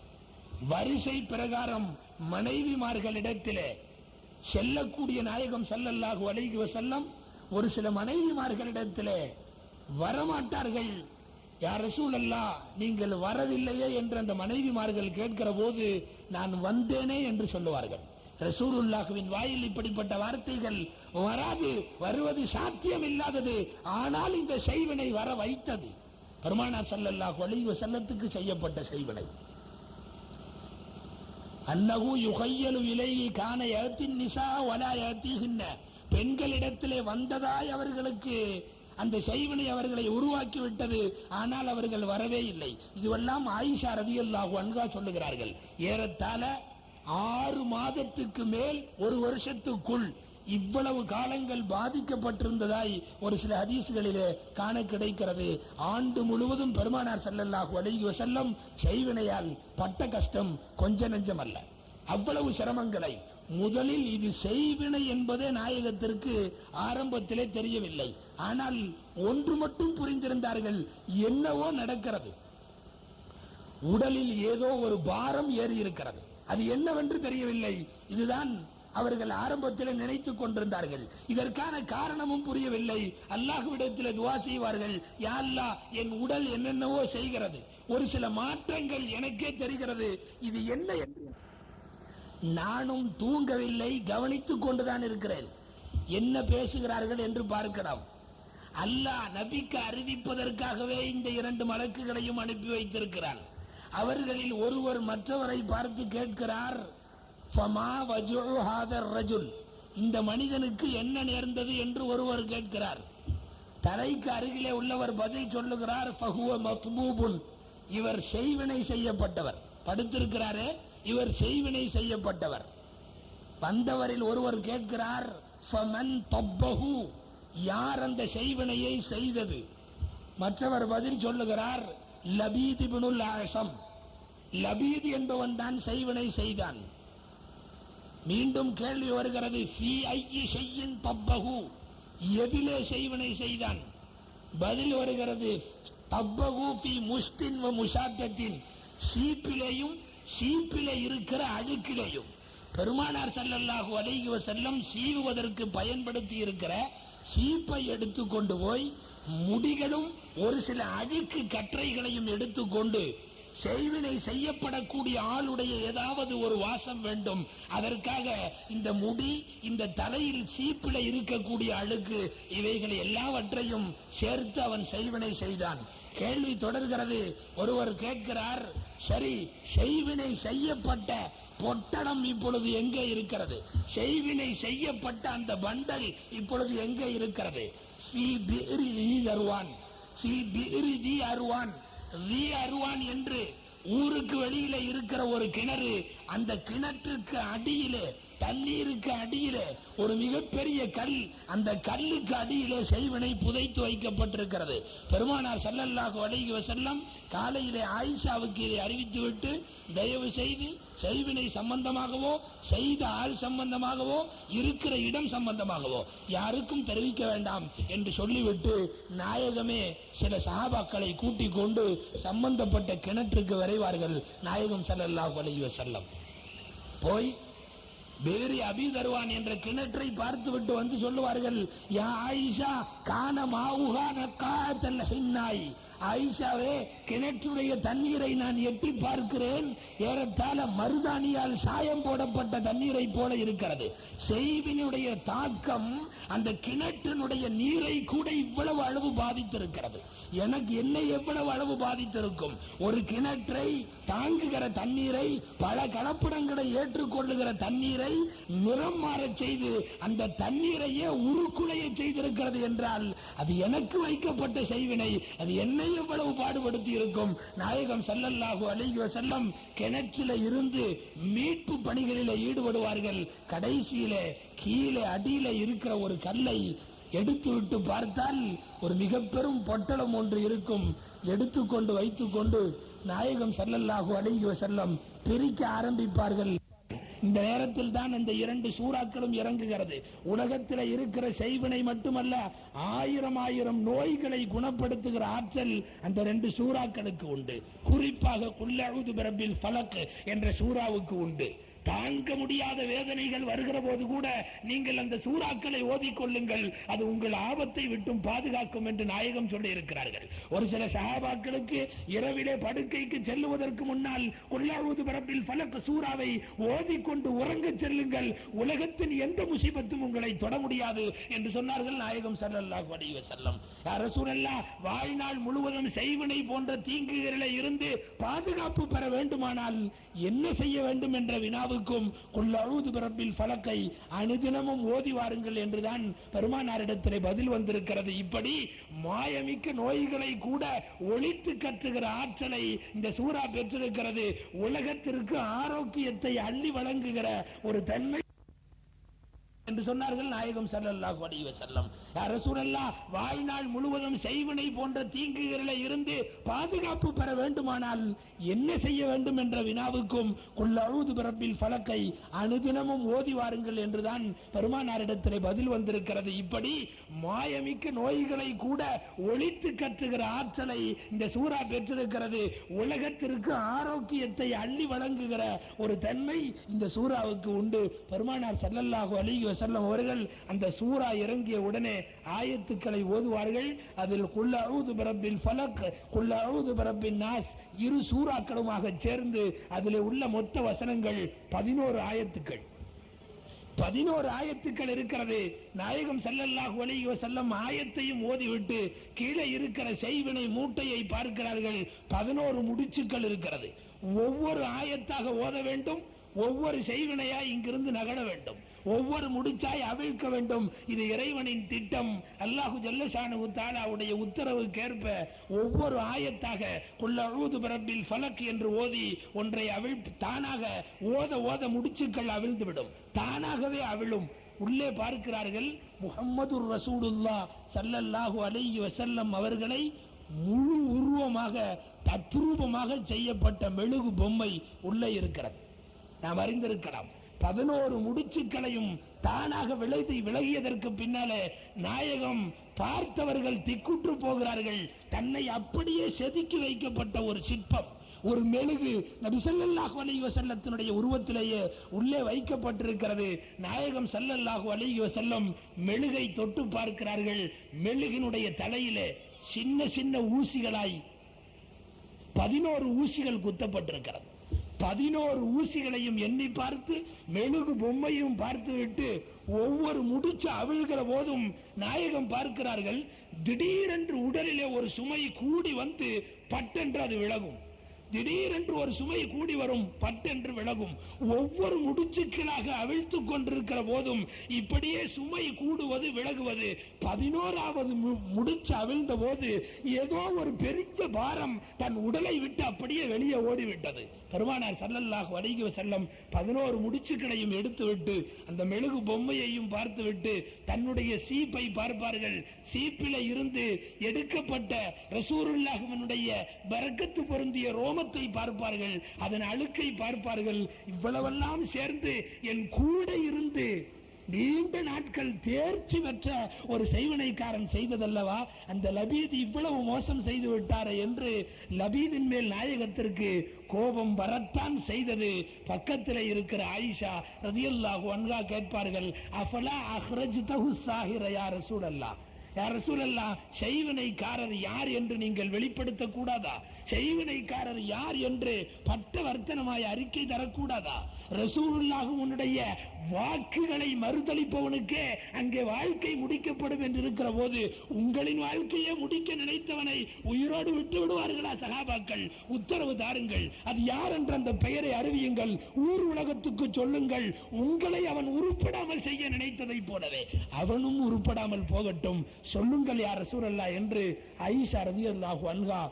[SPEAKER 1] வரிசை பிரகாரம் மனைவிமார்களிடத்திலே செல்லக்கூடிய நாயகம் ஸல்லல்லாஹு அலைஹி வஸல்லம் ஒரு சில மனைவிமார்களிடத்திலே வரமாட்டார்கள். யா ரசூலல்லாஹ், நீங்கள் வரவில்லையே என்று அந்த மனைவிமார்கள் கேட்கிற போது நான் வந்தேனே என்று சொல்லுவார்கள். ரசூலுல்லாஹுவின் வாயில் இப்படிப்பட்ட வார்த்தைகள் வராது, வருவது சாத்தியம் இல்லாதது. ஆனால் இந்த செய்வினை வர வைத்தது பெருமானார் ஸல்லல்லாஹு அலைஹி வஸல்லத்துக்கு செய்யப்பட்ட செய்வினை. அன்னஹு யுஹய்யலு இலைஹி கான யஅத்தின் நிஸா வலா யஅத்திஹின்ன. பெண்களிடத்திலே வந்ததாய் அவர்களுக்கு அந்த செய்வினை அவர்களை உருவாக்கி விட்டது, ஆனால் அவர்கள் வரவே இல்லை. இதுவெல்லாம் ஆயிஷா ரலியல்லாஹு அன்ஹா சொல்லுகிறார்கள். ஏறத்தாழ 6 மாதத்துக்கு மேல், ஒரு வருஷத்துக்குள் இவ்வளவு காலங்கள் பாதிக்கப்பட்டிருந்ததாய் ஒரு சில ஹதீஸ்களிலே காண கிடைக்கிறது. ஆண்டு முழுவதும் பெருமானார் ஸல்லல்லாஹு அலைஹி வஸல்லம் செய்வினையால் பட்ட கஷ்டம் கொஞ்ச நெஞ்சம் அல்ல. அவ்வளவு சிரமங்களை, முதலில் இது செய்வினை என்பதே நாயகத்திற்கு ஆரம்பத்திலே தெரியவில்லை. ஆனால் ஒன்று மட்டும் புரிந்திருந்தார்கள், என்னவோ நடக்கிறது, உடலில் ஏதோ ஒரு பாரம் ஏறி இருக்கிறது, அது என்னவென்று தெரியவில்லை. இதுதான் அவர்கள் ஆரம்பத்தில் நினைத்துக் கொண்டிருந்தார்கள். இதற்கான காரணமும் புரியவில்லை. அல்லாஹ்விடத்தில் துஆ செய்வார்கள், யா அல்லாஹ், என் உடல் என்னென்னவோ செய்கிறது, ஒரு சில மாற்றங்கள் எனக்கே தெரிகிறது, இது என்ன என்று. நானும் தூங்கவில்லை, கவனித்துக் கொண்டுதான் இருக்கிறேன். என்ன பேசுகிறார்கள் என்று பார்க்கலாம். அல்லாஹ் நபிக்கு அறிவிப்பதற்காகவே இந்த 2 மலக்குகளையும் அனுப்பி வைத்திருக்கிறான். அவர்களில் ஒருவர் மற்றவரை பார்த்து கேட்கிறார், ஃபமா வஜுஉ ஹாதர் ரஜுல், இந்த மனிதனுக்கு என்ன நேர்ந்தது என்று ஒருவர் கேட்கிறார். தலைக்கு அருகிலே உள்ளவர் பதில் சொல்லுகிறார், ஃபஹுவ மத்பூபுன், இவர் செய்வினை செய்யப்பட்டவர். படுத்திருக்கிறாரே, இவர் செய்வினை செய்யப்பட்டவர். வந்தவரில் ஒருவர் கேட்கிறார், ஃபமன் தப்பஹு, யார் அந்த செய்வினையை செய்தது? மற்றவர் பதில் சொல்லுகிறார், லபீத் இப்னுல் அஸம், லபீத் என்பவன் தான் செய்வினை செய்தான். மீண்டும் கேள்வி வருகிறது, ஃபீ ஐயி ஷையின் தப்பஹு, எதிலே செய்வினை செய்தான்? பதில் வருகிறது, தப்பஹு ஃபீ முஸ்தின் வ முஷாத்தத்தின், சீப்பிலேயும் சீப்பிலே இருக்கிற அழுக்கிலேயும். பெருமானார் ஸல்லல்லாஹு அலைஹி வஸல்லம் சீவுவதற்கு பயன்படுத்தி இருக்கிற சீப்பை எடுத்துக்கொண்டு போய் முடிகளும் ஒரு சில அழுக்கு கற்றைகளையும் எடுத்துக்கொண்டு, செய்வினை செய்யப்படக்கூடிய ஆளுடைய ஏதாவது ஒரு வாசம் வேண்டும், அதற்காக இந்த முடி, இந்த தலையில் சீப்பில இருக்கக்கூடிய அழுக்கு, இவைகளை எல்லாவற்றையும் சேர்த்து அவன் செய்வினை செய்தான். கேள்வி தொடர்கிறது. ஒருவர் கேட்கிறார், சரி, செய்வினை செய்யப்பட்ட பொட்டடம் இப்பொழுது எங்கே இருக்கிறது? செய்வினை செய்யப்பட்ட அந்த பண்டல் இப்பொழுது எங்கே இருக்கிறது? தி அர்வான் என்று ஊருக்கு வெளியில இருக்கிற ஒரு கிணறு, அந்த கிணற்றுக்கு அடியிலே, தண்ணீருக்கு அடியிலே ஒரு மிகப்பெரிய கல், அந்த கல்லுக்கு அடியிலே செய்வினை புதைத்து வைக்கப்பட்டிருக்கிறது. பெருமானார் ஸல்லல்லாஹு அலைஹி வஸல்லம் காலையிலே ஆயிஷாவுக்கு இதை அறிவித்துவிட்டு, தயவு செய்து செய்வினை சம்பந்தமாகவோ செய்த ஆள் சம்பந்தமாகவோ இருக்கிற இடம் சம்பந்தமாகவோ யாருக்கும் தெரிவிக்க வேண்டாம் என்று சொல்லிவிட்டு நாயகமே சில சஹாபாக்களை கூட்டிக் கொண்டு சம்பந்தப்பட்ட கிணற்றுக்கு விரைவார்கள். நாயகம் ஸல்லல்லாஹு அலைஹி வஸல்லம் போய் பேரி அபி தர்வான் என்ற கிணற்றை பார்த்துவிட்டு வந்து சொல்லுவார்கள், யா ஆயிஷா கான மாவுகா நக்காத்தல் ஹின்னாய். ஆயிஷாவே, கிணற்றுடைய தண்ணீரை நான் எட்டி பார்க்கிறேன், ஏறத்தாழ மருதாணியால் சாயம் போடப்பட்ட தண்ணீரை போல இருக்கிறது. செய்வினுடைய தாக்கம் அந்த கிணற்றினுடைய நீரை கூட இவ்வளவு அளவு பாதித்திருக்கிறது. எனக்கு என்னை எவ்வளவு அளவு பாதித்திருக்கும்? ஒரு கிணற்றை தாங்குகிற தண்ணீரை, பல கலப்படங்களை ஏற்றுக்கொள்ளுகிற தண்ணீரை நிறம் மாறச் செய்து அந்த தண்ணீரையே உருக்குலைய செய்திருக்கிறது என்றால் அது எனக்கு வைக்கப்பட்ட செய்வினை, அது என்னை எவ்வளவு பாடுபடுத்தி இருக்கும். நாயகம் ஸல்லல்லாஹு அலைஹி வஸல்லம் கிணற்றில இருந்து மீட்பு பணிகளில் ஈடுபடுவார்கள். கடைசியிலே கீழே அடியில இருக்கிற ஒரு கல்லை எடுத்துவிட்டு பார்த்தால் ஒரு மிக பெரும் பொட்டலம் ஒன்று இருக்கும். எடுத்துக்கொண்டு வைத்துக்கொண்டு நாயகம் ஸல்லல்லாஹு அலைஹி வஸல்லம் பிரிக்க ஆரம்பிப்பார்கள். இந்த நேரத்தில் தான் அந்த 2 சூறாக்களும் இறங்குகிறது. உலகத்தில் இருக்கிற செய்வினை மட்டுமல்ல, 1000 நோய்களை குணப்படுத்துகிற ஆற்றல் அந்த 2 சூறாக்களுக்கு உண்டு. குறிப்பாக குல் அஊது பிரப்பில் ஃபலக் என்ற சூறாவுக்கு உண்டு. தாங்க முடியாத வேதனைகள் வருகிற போது கூட நீங்கள் அந்த சூறாக்களை ஓதிக்கொள்ளுங்கள், அது உங்கள் ஆபத்தை விட்டும் பாதுகாக்கும் என்று நாயகம் சொல்லி இருக்கிறார்கள். ஒரு சில சஹாபாக்களுக்கு இரவிலே படுக்கைக்கு செல்லுவதற்கு முன்னால் குல் அஊது பிரப்பில் ஃபலக் சூறாவை ஓதிக்கொண்டு உறங்க செல்லுங்கள், உலகத்தின் எந்த முசீபத்தும் உங்களை தொட முடியாது என்று சொன்னார்கள் நாயகம் ஸல்லல்லாஹு அலைஹி வஸல்லம். யா ரசூலல்லாஹ், வாழ்நாள் முழுவதும் செய்வினை போன்ற தீங்குகளில் இருந்து பாதுகாப்பு பெற வேண்டுமானால் என்ன செய்ய வேண்டும் என்ற வினாவுக்கும் குல் அஊது பிரப்பில் ஃபலக்கை அனுதினமும் ஓதி வாருங்கள் என்றுதான் பெருமானாரிடத்திலே பதில் வந்திருக்கிறது. இப்படி மாயமிக்க நோய்களை கூட ஒழித்து கற்றுகிற ஆற்றலை இந்த சூரா பெற்றிருக்கிறது. உலகத்திற்கு ஆரோக்கியத்தை அள்ளி வழங்குகிற ஒரு தன்மை என்று சொன்னார்கள் நாயகம் ஸல்லல்லாஹு அலைஹி வஸல்லம். யா ரசூலல்லாஹ், வாழ்நாள் முழுவதும் செய்வினை போன்ற தீங்குகளில் இருந்து பாதுகாப்பு பெற வேண்டுமானால் என்ன செய்ய வேண்டும் என்ற வினாவுக்கும் குல் அஊது பிரப்பில் ஃபலக்கை அனுதினமும் ஓதி வாருங்கள் என்றுதான் பெருமானாரிடத்திலே பதில் வந்திருக்கிறது. இப்படி மாயமிக்க நோய்களை கூட ஒழித்து கற்றுகிற ஆற்றலை இந்த சூரா பெற்றிருக்கிறது. உலகத்திற்கு ஆரோக்கியத்தை அள்ளி வழங்குகிற ஒரு தன்மை இந்த சூராவுக்கு உண்டு. பெருமானார் ஸல்லல்லாஹு அலைஹி வஸல்லம் அவர்கள் அந்த சூரா இறங்கிய உடனே ஆயத்துக்களை ஓதுவார்கள். அதில் குல் அஊது பிரப்பில் ஃபலக், குல் அஊது பிரப்பின் நாஸ் 2 சூறாக்களுமாக சேர்ந்து அதில் உள்ள மொத்த வசனங்கள் 11 ஆயத்துக்கள். 11 ஆயத்துக்கள் இருக்கிறது. நாயகம் ஸல்லல்லாஹு அலைஹி வஸல்லம் ஆயத்தையும் ஓதிவிட்டு கீழே இருக்கிற செய்வினை மூட்டையை பார்க்கிறார்கள். 11 முடிச்சுக்கள் இருக்கிறது. ஒவ்வொரு ஆயத்தாக ஓத வேண்டும், ஒவ்வொரு செய்வினையாய் இங்கிருந்து நகர வேண்டும், ஒவ்வொரு முடிச்சாய் அவிழ்க்க வேண்டும். இது இறைவனின் திட்டம். அல்லாஹு ஜல்ல ஷானஹு தஆலாவுடைய உத்தரவுக்கேற்ப ஒவ்வொரு ஆயத்தாக குல் அஊது பிரப்பில் ஃபலக் என்று ஓதி ஒன்றை தானாக ஓத முடிச்சுக்கள் அவிழ்ந்துவிடும், தானாகவே அவிழும். உள்ளே பார்க்கிறார்கள், முஹம்மதுர் ரசூலுல்லாஹ் ஸல்லல்லாஹு அலைஹி வஸல்லம் அவர்களை முழு உருவமாக தத்ரூபமாக செய்யப்பட்ட மெழுகு பொம்மை உள்ளே இருக்கிறது. நாம் அறிந்திருக்கலாம். 11 முடிச்சுக்களையும் தானாக விலகியதற்கு பின்னாலே நாயகம் பார்த்தவர்கள் திக்குற்று போகிறார்கள். தன்னை அப்படியே செதுக்கி வைக்கப்பட்ட ஒரு சிற்பம், ஒரு மெழுகு நபி ஸல்லல்லாஹு அலைஹி வஸல்லத்தினுடைய உருவத்திலேயே உள்ளே வைக்கப்பட்டிருக்கிறது. நாயகம் ஸல்லல்லாஹு அலைஹி வஸல்லம் மெழுகை தொட்டு பார்க்கிறார்கள். மெழுகினுடைய தலையிலே சின்ன சின்ன ஊசிகளாய் 11 ஊசிகள் குத்தப்பட்டிருக்கிறது. 11 ஊசிகளையும் எண்ணி பார்த்து மெழுகு பொம்மையும் பார்த்துவிட்டு ஒவ்வொரு முடிச்சு அவிழ்கிற போதும் நாயகம் பார்க்கிறார்கள், திடீரென்று உடலிலே ஒரு சுமை கூடி வந்து பட்டென்று அது விலகும். திடீரென்று ஒரு சுமை கூடி வரும், பட்டென்று விலகும். ஒவ்வொரு முடிச்சுக்களாக அவிழ்த்துக் கொண்டிருக்கிற போதும் இப்படியே சுமை கூடுவது விலகுவது. 11வது முடிச்சு அவிழ்ந்த போது ஏதோ ஒரு பெரிய பாரம் தன் உடலை விட்டு அப்படியே வெளியே ஓடிவிட்டது. பெருமானார் ஸல்லல்லாஹு அலைஹி வஸல்லம் 11 முடிச்சுக்களையும் எடுத்துவிட்டு அந்த மெழுகு பொம்மையையும் பார்த்துவிட்டு தன்னுடைய சீப்பை பார்ப்பார்கள். சீப்பில இருந்து எடுக்கப்பட்ட ரசூலுல்லாஹ்வினுடைய பரக்கத்து பொருந்திய ரோமத்தை பார்ப்பார்கள், அதன் அழுக்கை பார்ப்பார்கள். இவ்வளவெல்லாம் சேர்ந்து என் கூட இருந்து நீண்ட நாட்கள் தேர்ச்சி பெற்ற ஒரு செய்வினைக்காரன் செய்ததல்லவா, அந்த லபீத் இவ்வளவு மோசம் செய்து விட்டாரே என்று லபீதின் மேல் நாயகத்திற்கு கோபம் வரத்தான் செய்தது. பக்கத்தில் இருக்கிற ஆயிஷா ரலியல்லாஹு அன்ஹா கேட்பார்கள், அஃபலா அஹ்ரஜ்தஹு ஸாஹிர யா ரசூலல்லாஹ், யா ரசூலல்லாஹ், செய்வினைக்காரர் யார் என்று நீங்கள் வெளிப்படுத்த கூடாதா? செய்வினைக்காரர் யார் என்று பட்டவர்த்தனமாய் அறிக்கை தரக்கூடாதா? ரசூலுல்லாஹ்வுடைய வாக்குகளை மறுதளிப்பவனுக்கே அங்கே வாழ்க்கை முடிக்கப்படும் என்று இருக்கிற போது உங்களின் வாழ்க்கையை முடிக்க நினைத்தவனை உயிரோடு விட்டு விடுவார்களா சஹாபாக்கள்? உத்தரவு தாருங்கள், அது யார் என்ற அந்த பெயரை அறிவியுங்கள், ஊர் உலகத்துக்கு சொல்லுங்கள். உங்களை அவன் உருப்படாமல் செய்ய நினைத்ததை போலவே அவனும் உருப்படாமல் போகட்டும், சொல்லுங்கள் யா ரசூலல்லாஹ் என்று ஆயிஷா ரலியல்லாஹு அன்ஹா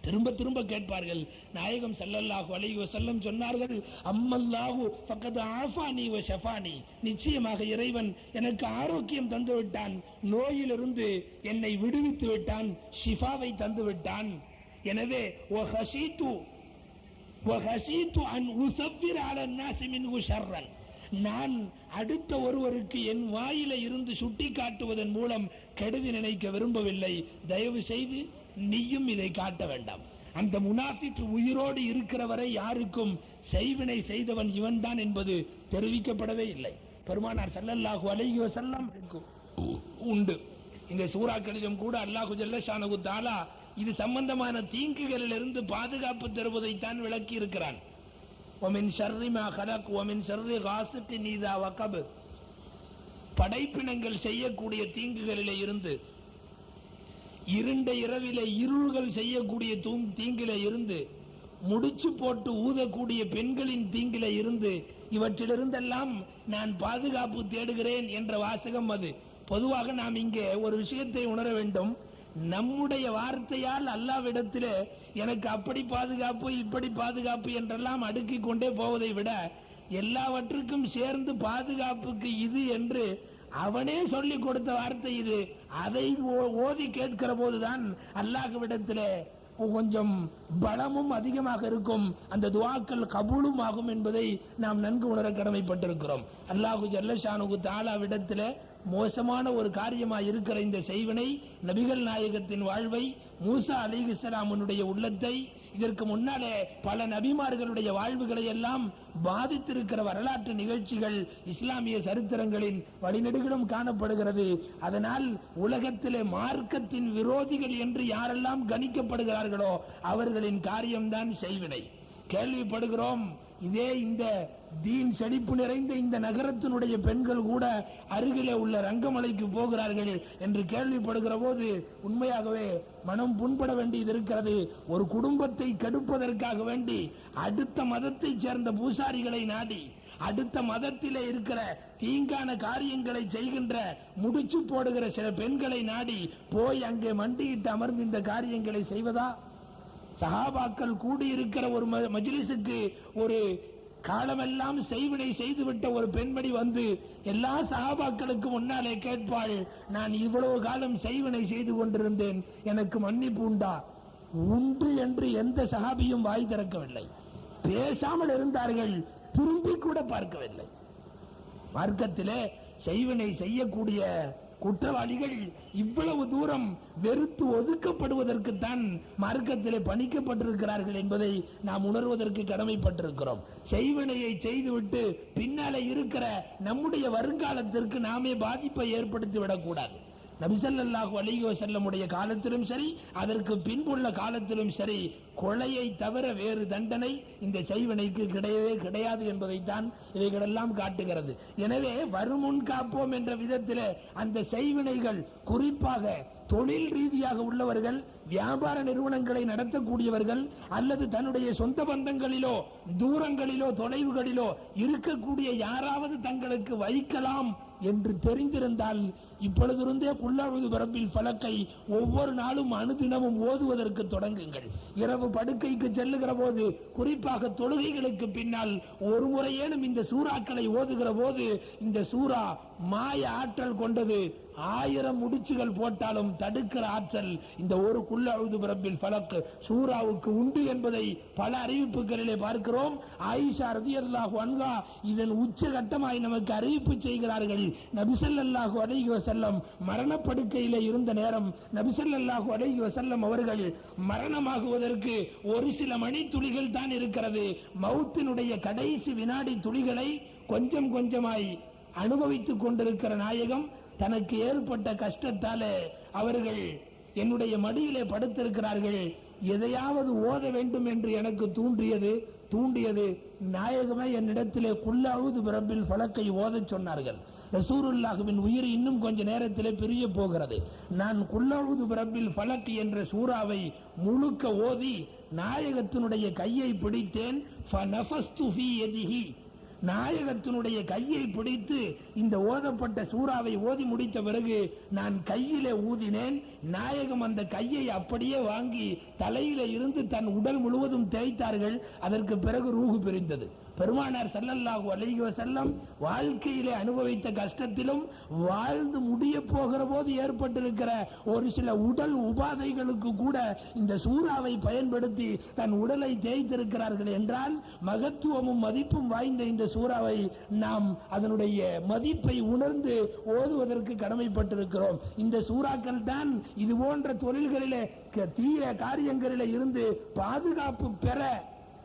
[SPEAKER 1] திரும்ப திரும்ப கேட்பார்கள். நாயகம் ஸல்லல்லாஹு அலைஹி வஸல்லம் சொன்னார்கள், அம்மல்லாஹு ஃபக்கத் ஆஃபானி வ ஷஃபானி, நிச்சயமாக இறைவன் எனக்கு ஆரோக்கியம் தந்து விட்டான், நோயிலிருந்து என்னை விடுவித்து விட்டான், ஷிஃபாவை தந்து விட்டான். எனவே வஹஷீது அன் உஸவ்விர அலா الناس மின்ஹு ஷர்ரன், நான் அடுத்த ஒருவருக்கு என் வாயில இருந்து சுட்டி காட்டுவதன் மூலம் கெடுதி நினைக்க விரும்பவில்லை. தயவு செய்து நீயும் இதை காட்ட வேண்டாம். அந்த முனாஃபிக் உயிரோடு இருக்கிறவரை யாருக்கும் செய்வினை செய்தவன் இவன்தான் என்பது தெரிவிக்கப்படவே இல்லை. பெருமானார் ஸல்லல்லாஹு அலைஹி வஸல்லம் உண்டு. இந்த சூறாக்களிலும் கூட அல்லாஹு ஜல்ல ஷானஹு தஆலா இது சம்பந்தமான தீங்குகளிலிருந்து பாதுகாப்பு தருவதைத்தான் விளக்கி இருக்கிறான். وَمِنْ شَرِّ مَا خَلَقَ وَمِنْ شَرِّ غَاسِقٍ إِذَا وَقَبَ, படைப்பினங்கள் செய்யக்கூடிய தீங்குகளிலே இருந்து, இருண்ட இரவிலே இருள்கள் செய்யக்கூடிய தீங்கிலே இருந்து, முடிச்சு போட்டு ஊதக்கூடிய பெண்களின் தீங்கிலே இருந்து, இவற்றிலிருந்தெல்லாம் நான் பாதுகாப்பு தேடுகிறேன் என்ற வாசகம் அது. பொதுவாக நாம் இங்கே ஒரு விஷயத்தை உணர வேண்டும். நம்முடைய வார்த்தையால் அல்லாஹ்விடத்திலே எனக்கு அப்படி பாதுகாப்பு இப்படி பாதுகாப்பு என்றெல்லாம் அடுக்கிக் கொண்டே போவதை விட எல்லாவற்றுக்கும் சேர்ந்து பாதுகாப்புக்கு இது என்று அவனே சொல்லிக் கொடுத்த வார்த்தை இது. அதை ஓதி கேட்கிற போதுதான் அல்லாஹ்விடத்திலே கொஞ்சம் பலமும் அதிகமாக இருக்கும், அந்த துஆக்கள் கபூலும் ஆகும் என்பதை நாம் நன்கு உணர கடமைப்பட்டிருக்கிறோம். அல்லாஹு ஜல்ல ஷானஹு தஆலாவிடத்திலே மோசமான ஒரு காரியமாக இருக்கிற இந்த செய்வினை நபிகள் நாயகத்தின் வாழ்வை, மூசா அலைஹிஸ்ஸலாமுடைய உள்ளத்தை, இதற்கு முன்னாலே பல நபிமார்களுடைய வாழ்வுகளை எல்லாம் பாதித்திருக்கிற வரலாற்று நிகழ்ச்சிகள் இஸ்லாமிய சரித்திரங்களின் வழிநெடுகிலும் காணப்படுகிறது. அதனால் உலகத்திலே மார்க்கத்தின் விரோதிகள் என்று யாரெல்லாம் கணிக்கப்படுகிறார்களோ அவர்களின் காரியம்தான் செய்வினை. கேள்விப்படுகிறோம், இதே இந்த தீன் செழிப்பு நிறைந்த இந்த நகரத்தினுடைய பெண்கள் கூட அருகிலே உள்ள ரங்கமலைக்கு போகிறார்கள் என்று கேள்விப்படுகிற போது உண்மையாகவே மனம் புண்பட வேண்டியது இருக்கிறது. ஒரு குடும்பத்தை கெடுப்பதற்காக வேண்டி அடுத்த மதத்தை சேர்ந்த பூசாரிகளை நாடி, அடுத்த மதத்திலே இருக்கிற தீங்கான காரியங்களை செய்கின்ற முடிச்சு போடுகிற சில பெண்களை நாடி போய் அங்கே மண்டியிட்டு அமர்ந்து இந்த காரியங்களை செய்வதா? சஹாபாக்கள் கூடியிருக்கிற ஒரு மஜ்லிஸுக்கு ஒரு காலமெல்லாம் செய்வினை செய்துவிட்ட ஒரு பெண்மணி வந்து எல்லா சஹாபாக்களுக்கு முன்னாலே கேட்பாள், நான் இவ்வளவு காலம் செய்வினை செய்து கொண்டிருந்தேன், எனக்கு மன்னிப்பு உண்டா? உண்டு என்று எந்த சஹாபியும் வாய் திறக்கவில்லை, பேசாமல் இருந்தார்கள், திரும்பி கூட பார்க்கவில்லை. மார்க்கத்திலே செய்வினை செய்யக்கூடிய குற்றவாளிகள் இவ்வளவு தூரம் வெறுத்து ஒதுக்கப்படுவதற்குத்தான் மார்க்கத்திலே பணிக்கப்பட்டிருக்கிறார்கள் என்பதை நாம் உணர்வதற்கு கடமைப்பட்டிருக்கிறோம். செய்வினையை செய்துவிட்டு பின்னாலே இருக்கிற நம்முடைய வருங்காலத்திற்கு நாமே பாதிப்பை ஏற்படுத்தி விடக்கூடாது. நபி ஸல்லல்லாஹு அலைஹி வஸல்லமுடைய காலத்திலும் சரி, அதற்கு பின்புள்ள காலத்திலும் சரி, கொலையை தவிர வேறு தண்டனை இந்த செய்வினைக்கு கிடையவே கிடையாது என்பதைத்தான் இவைகளெல்லாம் காட்டுகிறது. எனவே வருமுன் காப்போம் என்ற விதத்தில் அந்த செய்வினைகள், குறிப்பாக தொழில் ரீதியாக உள்ளவர்கள், வியாபார நிறுவனங்களை நடத்தக்கூடியவர்கள், அல்லது தன்னுடைய சொந்த பந்தங்களிலோ தூரங்களிலோ தொலைவுகளிலோ இருக்கக்கூடிய யாராவது தங்களுக்கு வைக்கலாம் என்று தெரிந்திருந்தால் இப்பொழுதிருந்தே குல் அஊது பிரப்பில் ஃபலக்கை ஒவ்வொரு நாளும் அனுதினமும் ஓதுவதற்கு தொடங்குங்கள். இரவு படுக்கைக்கு செல்லுகிற போது, குறிப்பாக தொழுகைகளுக்கு பின்னால் ஒரு முறையேனும் இந்த சூறாக்களை ஓதுகிற போது, இந்த சூரா மாய ஆற்றல் கொண்டது. 1000 முடிச்சுகள் போட்டாலும் தடுக்கிற ஆற்றல் இந்த ஒரு குல் அஊது பிரப்பில் ஃபலக் சூராவுக்கு உண்டு என்பதை பல அறிவிப்புகளிலே பார்க்கிறோம். ஆயிஷா ரலியல்லாஹு அன்ஹா இதன் உச்சகட்டமாய் நமக்கு அறிவிப்பு செய்கிறார்கள். நபி ஸல்லல்லாஹு அலைஹி வஸல்லம் மரணப்படுக்கையிலே இருந்த நேரம், நபி ஸல்லல்லாஹு அலைஹி வஸல்லம் அவர்கள் மரணமாகுவதற்கு ஒரு சில மணித்துளிகள் தான் இருக்கிறது. மௌத்தினுடைய கடைசி வினாடி துளிகளை கொஞ்சம் கொஞ்சமாய் அனுபவித்துக் கொண்டிருக்கிற நாயகம், தனக்கு ஏற்பட்ட கஷ்டத்தாலே அவர்கள் என்னுடைய மடியிலே படுத்திருக்கிறார்கள். எதையாவது ஓத வேண்டும் என்று எனக்கு தூண்டியது. நாயகமே என்னிடத்திலே குல் அஊது பிரப்பில் ஃபலக்கை ஓதச் சொன்னார்கள். ரசூலுல்லாஹ்வின் உயிர் இன்னும் கொஞ்ச நேரத்திலே பிரிய போகிறது. நான் குல் அஊது பிரப்பில் ஃபலக் என்ற சூறாவை முழுக்க ஓதி நாயகத்தினுடைய கையை பிடித்தேன். ஃபனஃபஸ்து ஃபீ யதிஹி, நாயகத்தினுடைய கையை பிடித்து இந்த ஓதப்பட்ட சூறாவை ஓதி முடித்த பிறகு நான் கையிலே ஊதினேன். நாயகம் அந்த கையை அப்படியே வாங்கி தலையில இருந்து தன் உடல் முழுவதும் தேய்த்தார்கள். அதற்கு பிறகு ரூஹு பிரிந்தது. பெருமானார் ஸல்லல்லாஹு அலைஹி வஸல்லம் வாழ்க்கையிலே அனுபவித்த கஷ்டத்திலும் வாழ்ந்து முடிய போகிற போது ஏற்பட்டிருக்கிற ஒரு சில உடல் உபாதைகளுக்கு கூட இந்த சூறாவை பயன்படுத்தி தன் உடலை தேய்த்திருக்கிறார்கள் என்றால், மகத்துவமும் மதிப்பும் வாய்ந்த இந்த சூறாவை நாம் அதனுடைய மதிப்பை உணர்ந்து ஓதுவதற்கு கடமைப்பட்டிருக்கிறோம். இந்த சூறாக்கள் தான் இது போன்ற தொழில்களிலே, தீய காரியங்களிலே இருந்து பாதுகாப்பு பெற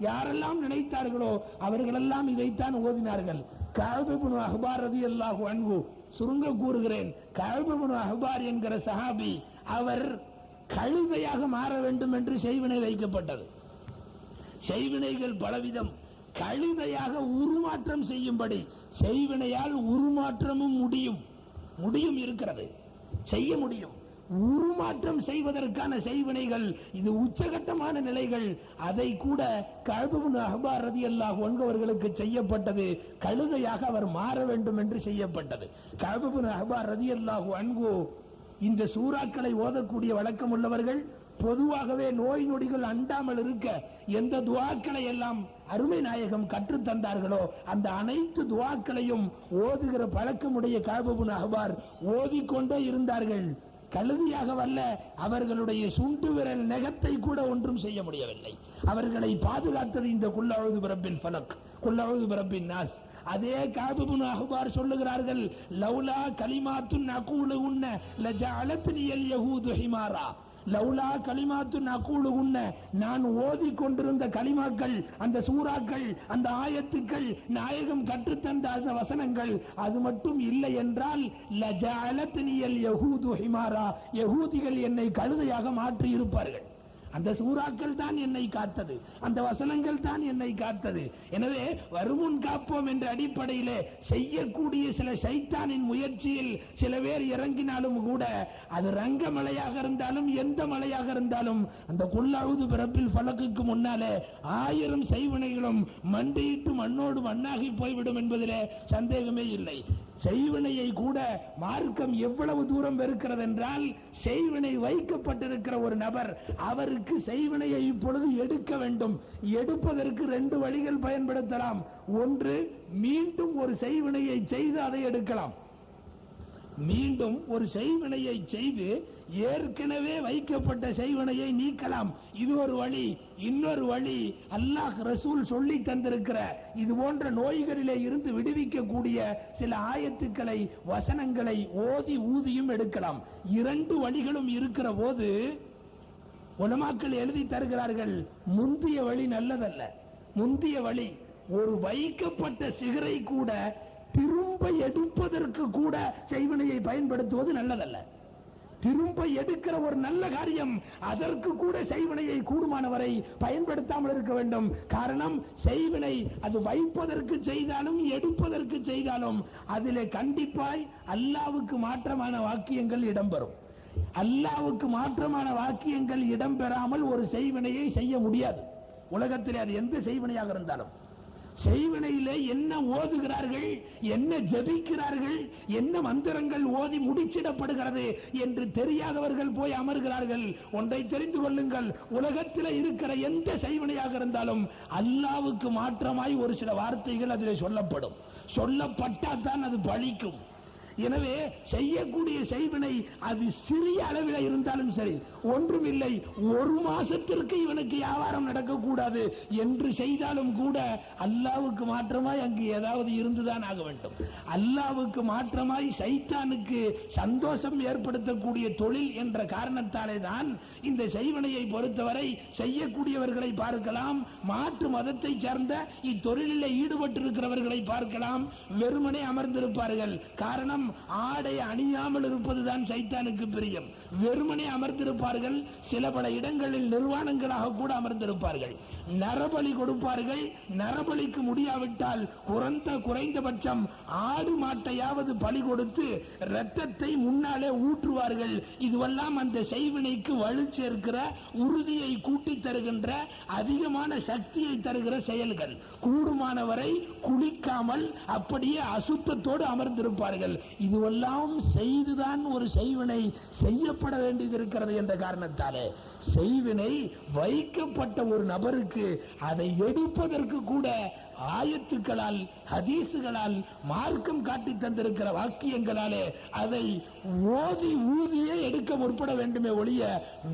[SPEAKER 1] யாரெல்லாம் நினைத்தார்களோ அவர்களெல்லாம் இதைத்தான் ஓதினார்கள். கஅப் இப்னு அஹ்பார் ரலியல்லாஹு அன்ஹு, சுருங்க கூறுகிறேன், கஅப் இப்னு அஹ்பார் என்கிற சஹாபி, அவர் கழுதையாக மாற வேண்டும் என்று செய்வினை வைக்கப்பட்டது. செய்வினைகள் பலவிதம். கழுதையாக உருமாற்றம் செய்யும்படி, செய்வினையால் உருமாற்றமும் முடியும் இருக்கிறது, செய்ய முடியும். உருமாற்றம் செய்வதற்கான செய்வினைகள், இது உச்சகட்டமான நிலைகள். அதை கூட கஅப் இப்னு அஹ்பார் ரலியல்லாஹு அன்ஹு அவர்களுக்கு செய்யப்பட்டது. கழுதையாக அவர் மாற வேண்டும் என்று செய்யப்பட்டது. கஅப் இப்னு அஹ்பார் ரலியல்லாஹு அன்ஹு இந்த சூறாக்களை ஓதக்கூடிய வழக்கம் உள்ளவர்கள். பொதுவாகவே நோய் நொடிகள் அண்டாமல் இருக்க எந்த துஆக்களை எல்லாம் அருமை நாயகம் கற்றுத் தந்தார்களோ அந்த அனைத்து துஆக்களையும் ஓதுகிற பழக்கமுடைய கஅப் இப்னு அஹ்பார் ஓதிக்கொண்டே இருந்தார்கள். கழுதியாக வல்ல, அவர்களுடைய சுண்டு விரல் நகத்தை கூட ஒன்றும் செய்ய முடியவில்லை. அவர்களை பாதுகாத்தது இந்த குல் அஊது பிரப்பில் ஃபலக், குல் அஊது பிரப்பின் நாஸ். அதே கஅப் இப்னு அஹ்பார் சொல்லுகிறார்கள், லௌலா கலிமாத்துன் அகூலுஹுன்ன லஜஅலத்னியல் யஹூது ஹிமாரா. லௌலா கலிமாத்துன் அகூலுஹுன்ன, நான் ஓதிக் கொண்டிருந்த கலிமாக்கள், அந்த சூறாக்கள், அந்த ஆயத்துக்கள், நாயகம் கற்றுத்தந்த அந்த வசனங்கள், அது மட்டும் இல்லை என்றால் லஜஅலத்னியல் யஹூது ஹிமாரா, யஹூதிகள் என்னை கழுதையாக மாற்றி இருப்பார்கள். அந்த சூறாக்கள் தான் என்னை காத்தது, அந்த வசனங்கள் தான் என்னை காத்தது. எனவே வருமுன் காப்போம் என்ற அடிப்படையிலே செய்யக்கூடிய சில சைத்தானின் முயற்சியில் சில பேர் இறங்கினாலும் கூட, அது ரங்க மலையாக இருந்தாலும் எந்த மலையாக இருந்தாலும், அந்த குல் அஊது பிரப்பில் ஃபலக்குக்கு முன்னாலே 1000 செய்வினைகளும் மண்டியிட்டு மண்ணோடு மண்ணாகி போய்விடும் என்பதிலே சந்தேகமே இல்லை. செய்வினையை கூட மார்க்கம் எவ்வளவு தூரம் வெறுக்கிறது என்றால், செய்வினை வைக்கப்பட்டிருக்கிற ஒரு நபர், அவருக்கு செய்வினையை இப்பொழுது எடுக்க வேண்டும். எடுப்பதற்கு 2 வழிகள் பயன்படுத்தலாம். ஒன்று, மீண்டும் ஒரு செய்வினையை செய்து அதை எடுக்கலாம். மீண்டும் ஒரு செய்வினையை செய்து ஏற்கனவே வைக்கப்பட்ட செய்வினையை நீக்கலாம். இது ஒரு வழி. இன்னொரு வழி, அல்லாஹ் ரசூல் சொல்லி தந்திருக்கிற இது போன்ற நோய்களிலே இருந்து விடுவிக்கக்கூடிய சில ஆயத்துக்களை, வசனங்களை ஓதி ஊதியும் எடுக்கலாம். 2 வழிகளும் இருக்கிற போது உலமாக்கள் எழுதி தருகிறார்கள், முந்திய வழி நல்லதல்ல. முந்திய வழி, ஒரு வைக்கப்பட்ட சிகரை கூட திரும்ப எடுப்பதற்கு கூட செய்வினையை பயன்படுத்துவது நல்லதல்ல. திரும்ப எடுக்கிற ஒரு நல்ல காரியம், அதற்கு கூட செய்வினையை கூடுமானவரை பயன்படுத்தாமல் இருக்க வேண்டும். காரணம், செய்வினை அது வைப்பதற்கு செய்தாலும் எடுப்பதற்கு செய்தாலும் அதிலே கண்டிப்பாய் அல்லாஹ்வுக்கு மாற்றமான வாக்கியங்கள் இடம்பெறும். அல்லாஹ்வுக்கு மாற்றமான வாக்கியங்கள் இடம்பெறாமல் ஒரு செய்வினையை செய்ய முடியாது. உலகத்திலே அது எந்த செய்வினையாக இருந்தாலும், செய்வினையிலே என்ன ஓதுகிறார்கள், என்ன ஜபிக்கிறார்கள், என்ன மந்திரங்கள் ஓதி முடிச்சிடப்படுகிறது என்று தெரியாதவர்கள் போய் அமர்கிறார்கள். ஒன்றை தெரிந்து கொள்ளுங்கள், உலகத்தில் இருக்கிற எந்த செய்வினையாக இருந்தாலும் அல்லாஹ்வுக்கு மாற்றமாய் ஒரு சில வார்த்தைகள் அதிலே சொல்லப்படும். சொல்லப்பட்டால் அது பலிக்கும். எனவே செய்யக்கூடிய செய்வினை அது சிறிய அளவில் இருந்தாலும் சரி, ஒன்றுமில்லை, ஒரு மாசத்திற்கு இவனுக்கு வியாபாரம் நடக்கக்கூடாது என்று செய்தாலும் கூட அல்லாஹ்வுக்கு மாற்றமாய் அங்கு ஏதாவது இருந்துதான் ஆக வேண்டும். அல்லாஹ்வுக்கு மாற்றமாய் சைத்தானுக்கு சந்தோஷம் ஏற்படுத்தக்கூடிய தொழில் என்ற காரணத்தாலே தான் இந்த செய்வினையை பொறுத்தவரை செய்யக்கூடியவர்களை பார்க்கலாம். மாற்று மதத்தை சார்ந்த இத்தொழிலில் ஈடுபட்டிருக்கிறவர்களை பார்க்கலாம், வெறுமனே அமர்ந்திருப்பார்கள். காரணம், ஆடை அணியாமல் இருப்பதுதான் சைத்தானுக்கு பிரியம். வெறுமனே அமர்ந்திருப்பார்கள். சில பல இடங்களில் நிர்வாணங்களாக கூட அமர்ந்திருப்பார்கள். நரபலி கொடுப்பார்கள். நரபலிக்கு முடியாவிட்டால் குறைந்தபட்சம் ஆடு மாட்டையாவது பலி கொடுத்து இரத்தத்தை முன்னாலே ஊற்றுவார்கள். இதுவெல்லாம் அந்த செய்வினைக்கு வலு சேர்க்கிற, உறுதியை கூட்டி தருகின்ற, அதிகமான சக்தியை தருகிற செயல்கள். கூடுமானவரை குளிக்காமல் அப்படியே அசுத்தத்தோடு அமர்ந்திருப்பார்கள். இதுவெல்லாம் செய்துதான் ஒரு செய்வினை செய்யப்பட வேண்டியது இருக்கிறது என்ற காரணத்தாலே செய்வினை வைக்கப்பட்ட ஒரு நபருக்கு அதை எடுப்பதற்கு கூட ஆயத்துக்களால், ஹதீசுகளால், மார்க்கம் காட்டி தந்திருக்கிற வாக்கியங்களாலே அதை ஓதி ஊதியே எடுக்க முற்பட வேண்டுமே ஒழிய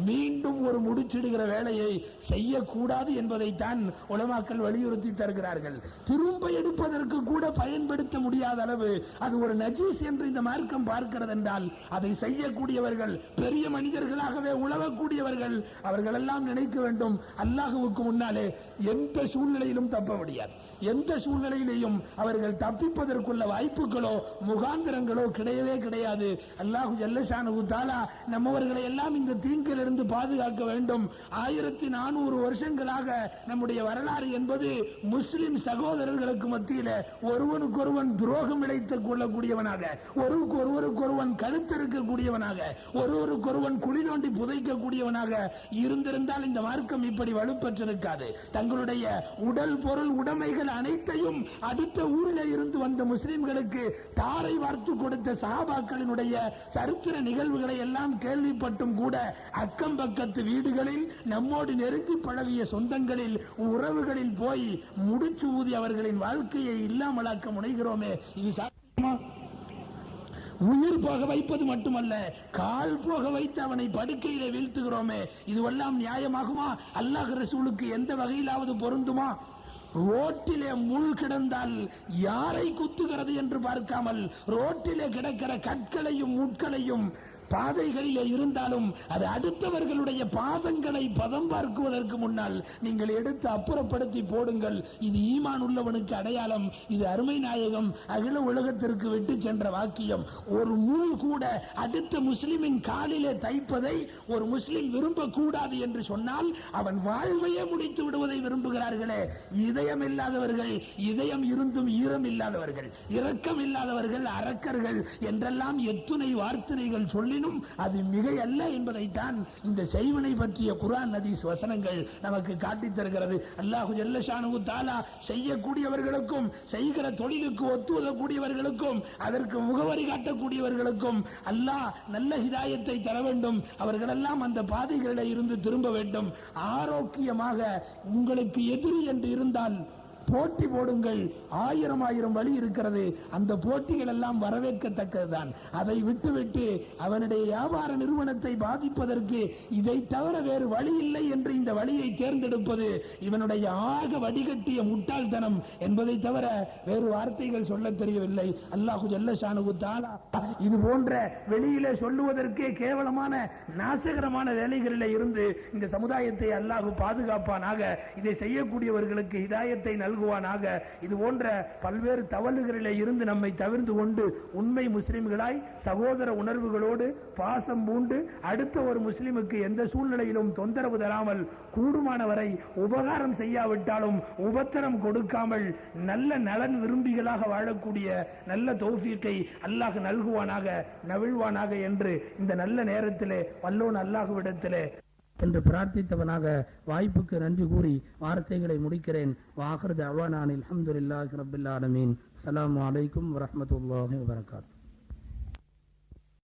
[SPEAKER 1] மீண்டும் ஒரு முடிச்சிடுகிற வேலையை செய்யக்கூடாது என்பதைத்தான் உலமாக்கள் வலியுறுத்தி தருகிறார்கள். திரும்ப எடுப்பதற்கு கூட பயன்படுத்த முடியாத அளவு அது ஒரு நஜீஸ் என்று இந்த மார்க்கம் பார்க்கிறது என்றால் அதை செய்யக்கூடியவர்கள் பெரிய மனிதர்களாகவே உழவக்கூடியவர்கள். அவர்கள் எல்லாம் நினைக்க வேண்டும், அல்லாஹ்வுக்கு முன்னாலே எந்த சூழ்நிலையிலும் தப்ப முடியாது. எந்த சூழ்நிலையிலையும் அவர்கள் தப்பிப்பதற்குள்ள வாய்ப்புகளோ முகாந்திரங்களோ கிடையவே கிடையாது. அல்லாஹ் ஜல்ல ஷானஹு தஆலா நம்மவர்களை எல்லாம் இந்த தீங்கிலிருந்து பாதுகாக்க வேண்டும். 1400 வருஷங்களாக நம்முடைய வரலாறு என்பது முஸ்லிம் சகோதரர்களுக்கு மத்தியில ஒருவனுக்கொருவன் துரோகம் இழைத்துக் கொள்ளக்கூடியவனாக, ஒருவருக்கொருவன் கழுத்தறுக்கக்கூடியவனாக, ஒருவருக்கொருவன் குழி நோண்டி புதைக்கக்கூடியவனாக இருந்திருந்தால் இந்த மார்க்கம் இப்படி வலுப்பெற்றிருக்காது. தங்களுடைய உடல் பொருள் உடைமைகள் அனைத்தையும் அடுத்த ஊரில் இருந்து வந்த முஸ்லிம்களுக்கு தாரை வார்த்து கொடுத்த சஹாபாக்களினுடைய சரித்திர நிகழ்வுகளை எல்லாம் கேள்விப்பட்டும் கூட அக்கம் பக்கத்து வீடுகளில் நம்மோடு நெருங்கி பழகிய சொந்தங்களில் உறவுகளில் போய் முடிச்சு ஊதி அவர்களின் வாழ்க்கையை இல்லாமலாக்க முனைகிறோமே, இது சாத்தியமா? உயிர் போக வைப்பது மட்டுமல்ல, கால் போக வைத்து அவனை படுக்கையிலே வீழ்த்துகிறோமே, இதுவெல்லாம் நியாயமாகுமா? அல்லாஹ் ரசூலுக்கு எந்த வகையிலாவது பொருந்துமா? ரோட்டிலே முள் கிடந்தால் யாரை குத்துகிறது என்று பார்க்காமல் ரோட்டிலே கிடக்கிற கற்களையும் முட்களையும் பாதைகளிலே இருந்தாலும் அது அடுத்தவர்களுடைய பாதங்களை பதம் பார்க்குவதற்கு முன்னால் நீங்கள் எடுத்து அப்புறப்படுத்தி போடுங்கள். இது ஈமான் உள்ளவனுக்கு அடையாளம். இது அருமை நாயகம் அகில உலகத்திற்கு விட்டு சென்ற வாக்கியம். ஒரு முள் கூட அடுத்த முஸ்லிமின் காலிலே தைப்பதை ஒரு முஸ்லிம் விரும்பக்கூடாது என்று சொன்னால் அவன் வாழ்வையே முடித்து விடுவதை விரும்புகிறார்களே. இதயம் இல்லாதவர்கள், இதயம் இருந்தும் ஈரம் இல்லாதவர்கள், இரக்கம் இல்லாதவர்கள், அரக்கர்கள் என்றெல்லாம் எத்துணை வார்த்தைகள் சொல்லி அது மிக அல்ல என்பதைத்தான் இந்த செய்வினை பற்றிய குர்ஆன் ஹதீஸ் வசனங்கள் நமக்கு காட்டித் தருகிறது. அல்லாஹ் ஜல்ல ஷானஹு தஆலா செய்யக்கூடியவர்களுக்கும் செய்கிற தொழிலுக்கு ஒத்துழைக்கக்கூடியவர்களுக்கும் அதற்கு முகவரி காட்டக்கூடியவர்களுக்கும் அல்லாஹ் நல்ல ஹிதாயத்தை தர வேண்டும். அவர்களெல்லாம் அந்த பாதைகளில் இருந்து திரும்ப வேண்டும். ஆரோக்கியமாக உங்களுக்கு எதிரி என்று இருந்தால் போட்டி போடுங்கள். 1000 வழி இருக்கிறது. அந்த போட்டிகள் எல்லாம் வரவேற்கத்தக்கதுதான். அதை விட்டுவிட்டு அவனுடைய வியாபார நிறுவனத்தை பாதிப்பதற்கு இதை தவிர வேறு வழி இல்லை என்று இந்த வழியை தேர்ந்தெடுப்பது இவனுடைய ஆக வடிகட்டிய முட்டாள்தனம் என்பதை தவிர வேறு வார்த்தைகள் சொல்ல தெரியவில்லை. அல்லாஹு ஜல்ல ஷானஹு தஆலா இது போன்ற வெளியிலே சொல்லுவதற்கே கேவலமான நாசகரமான வேலைகளில் இருந்து இந்த சமுதாயத்தை அல்லாஹ் பாதுகாப்பானாக. இதை செய்யக்கூடியவர்களுக்கு ஹிதாயத்தை நல்குவானாக. இது போன்ற பல்வேறு தவறுகளிலே இருந்து நம்மை தவிர்த்து கொண்டு உண்மை முஸ்லிம்களாய் சகோதர உணர்வுகளோடு பாசம் பூண்டு அடுத்த ஒரு முஸ்லிமுக்கு எந்த சூழ்நிலையிலும் தொந்தரவு தராமல் கூடுமானவரை உபகாரம் செய்யாவிட்டாலும் உபத்திரம் கொடுக்காமல் நல்ல நலன் விரும்பிகளாக வாழக்கூடிய நல்ல தௌஃபீக்கை அல்லாஹ் நல்குவானாக, நவிழ்வானாக என்று இந்த நல்ல நேரத்திலே வல்லோன் அல்லாஹ்விடத்திலே என்று பிரார்த்தித்தவனாக வாய்ப்புக்கு நன்றி கூறி வார்த்தைகளை முடிக்கிறேன். வாஹிர் தஅவானா அல்ஹம்துலில்லாஹி ரப்பில் ஆலமீன். அஸ்ஸலாமு அலைக்கும் வரஹ்மத்துல்லாஹி வபரகாத்துஹு.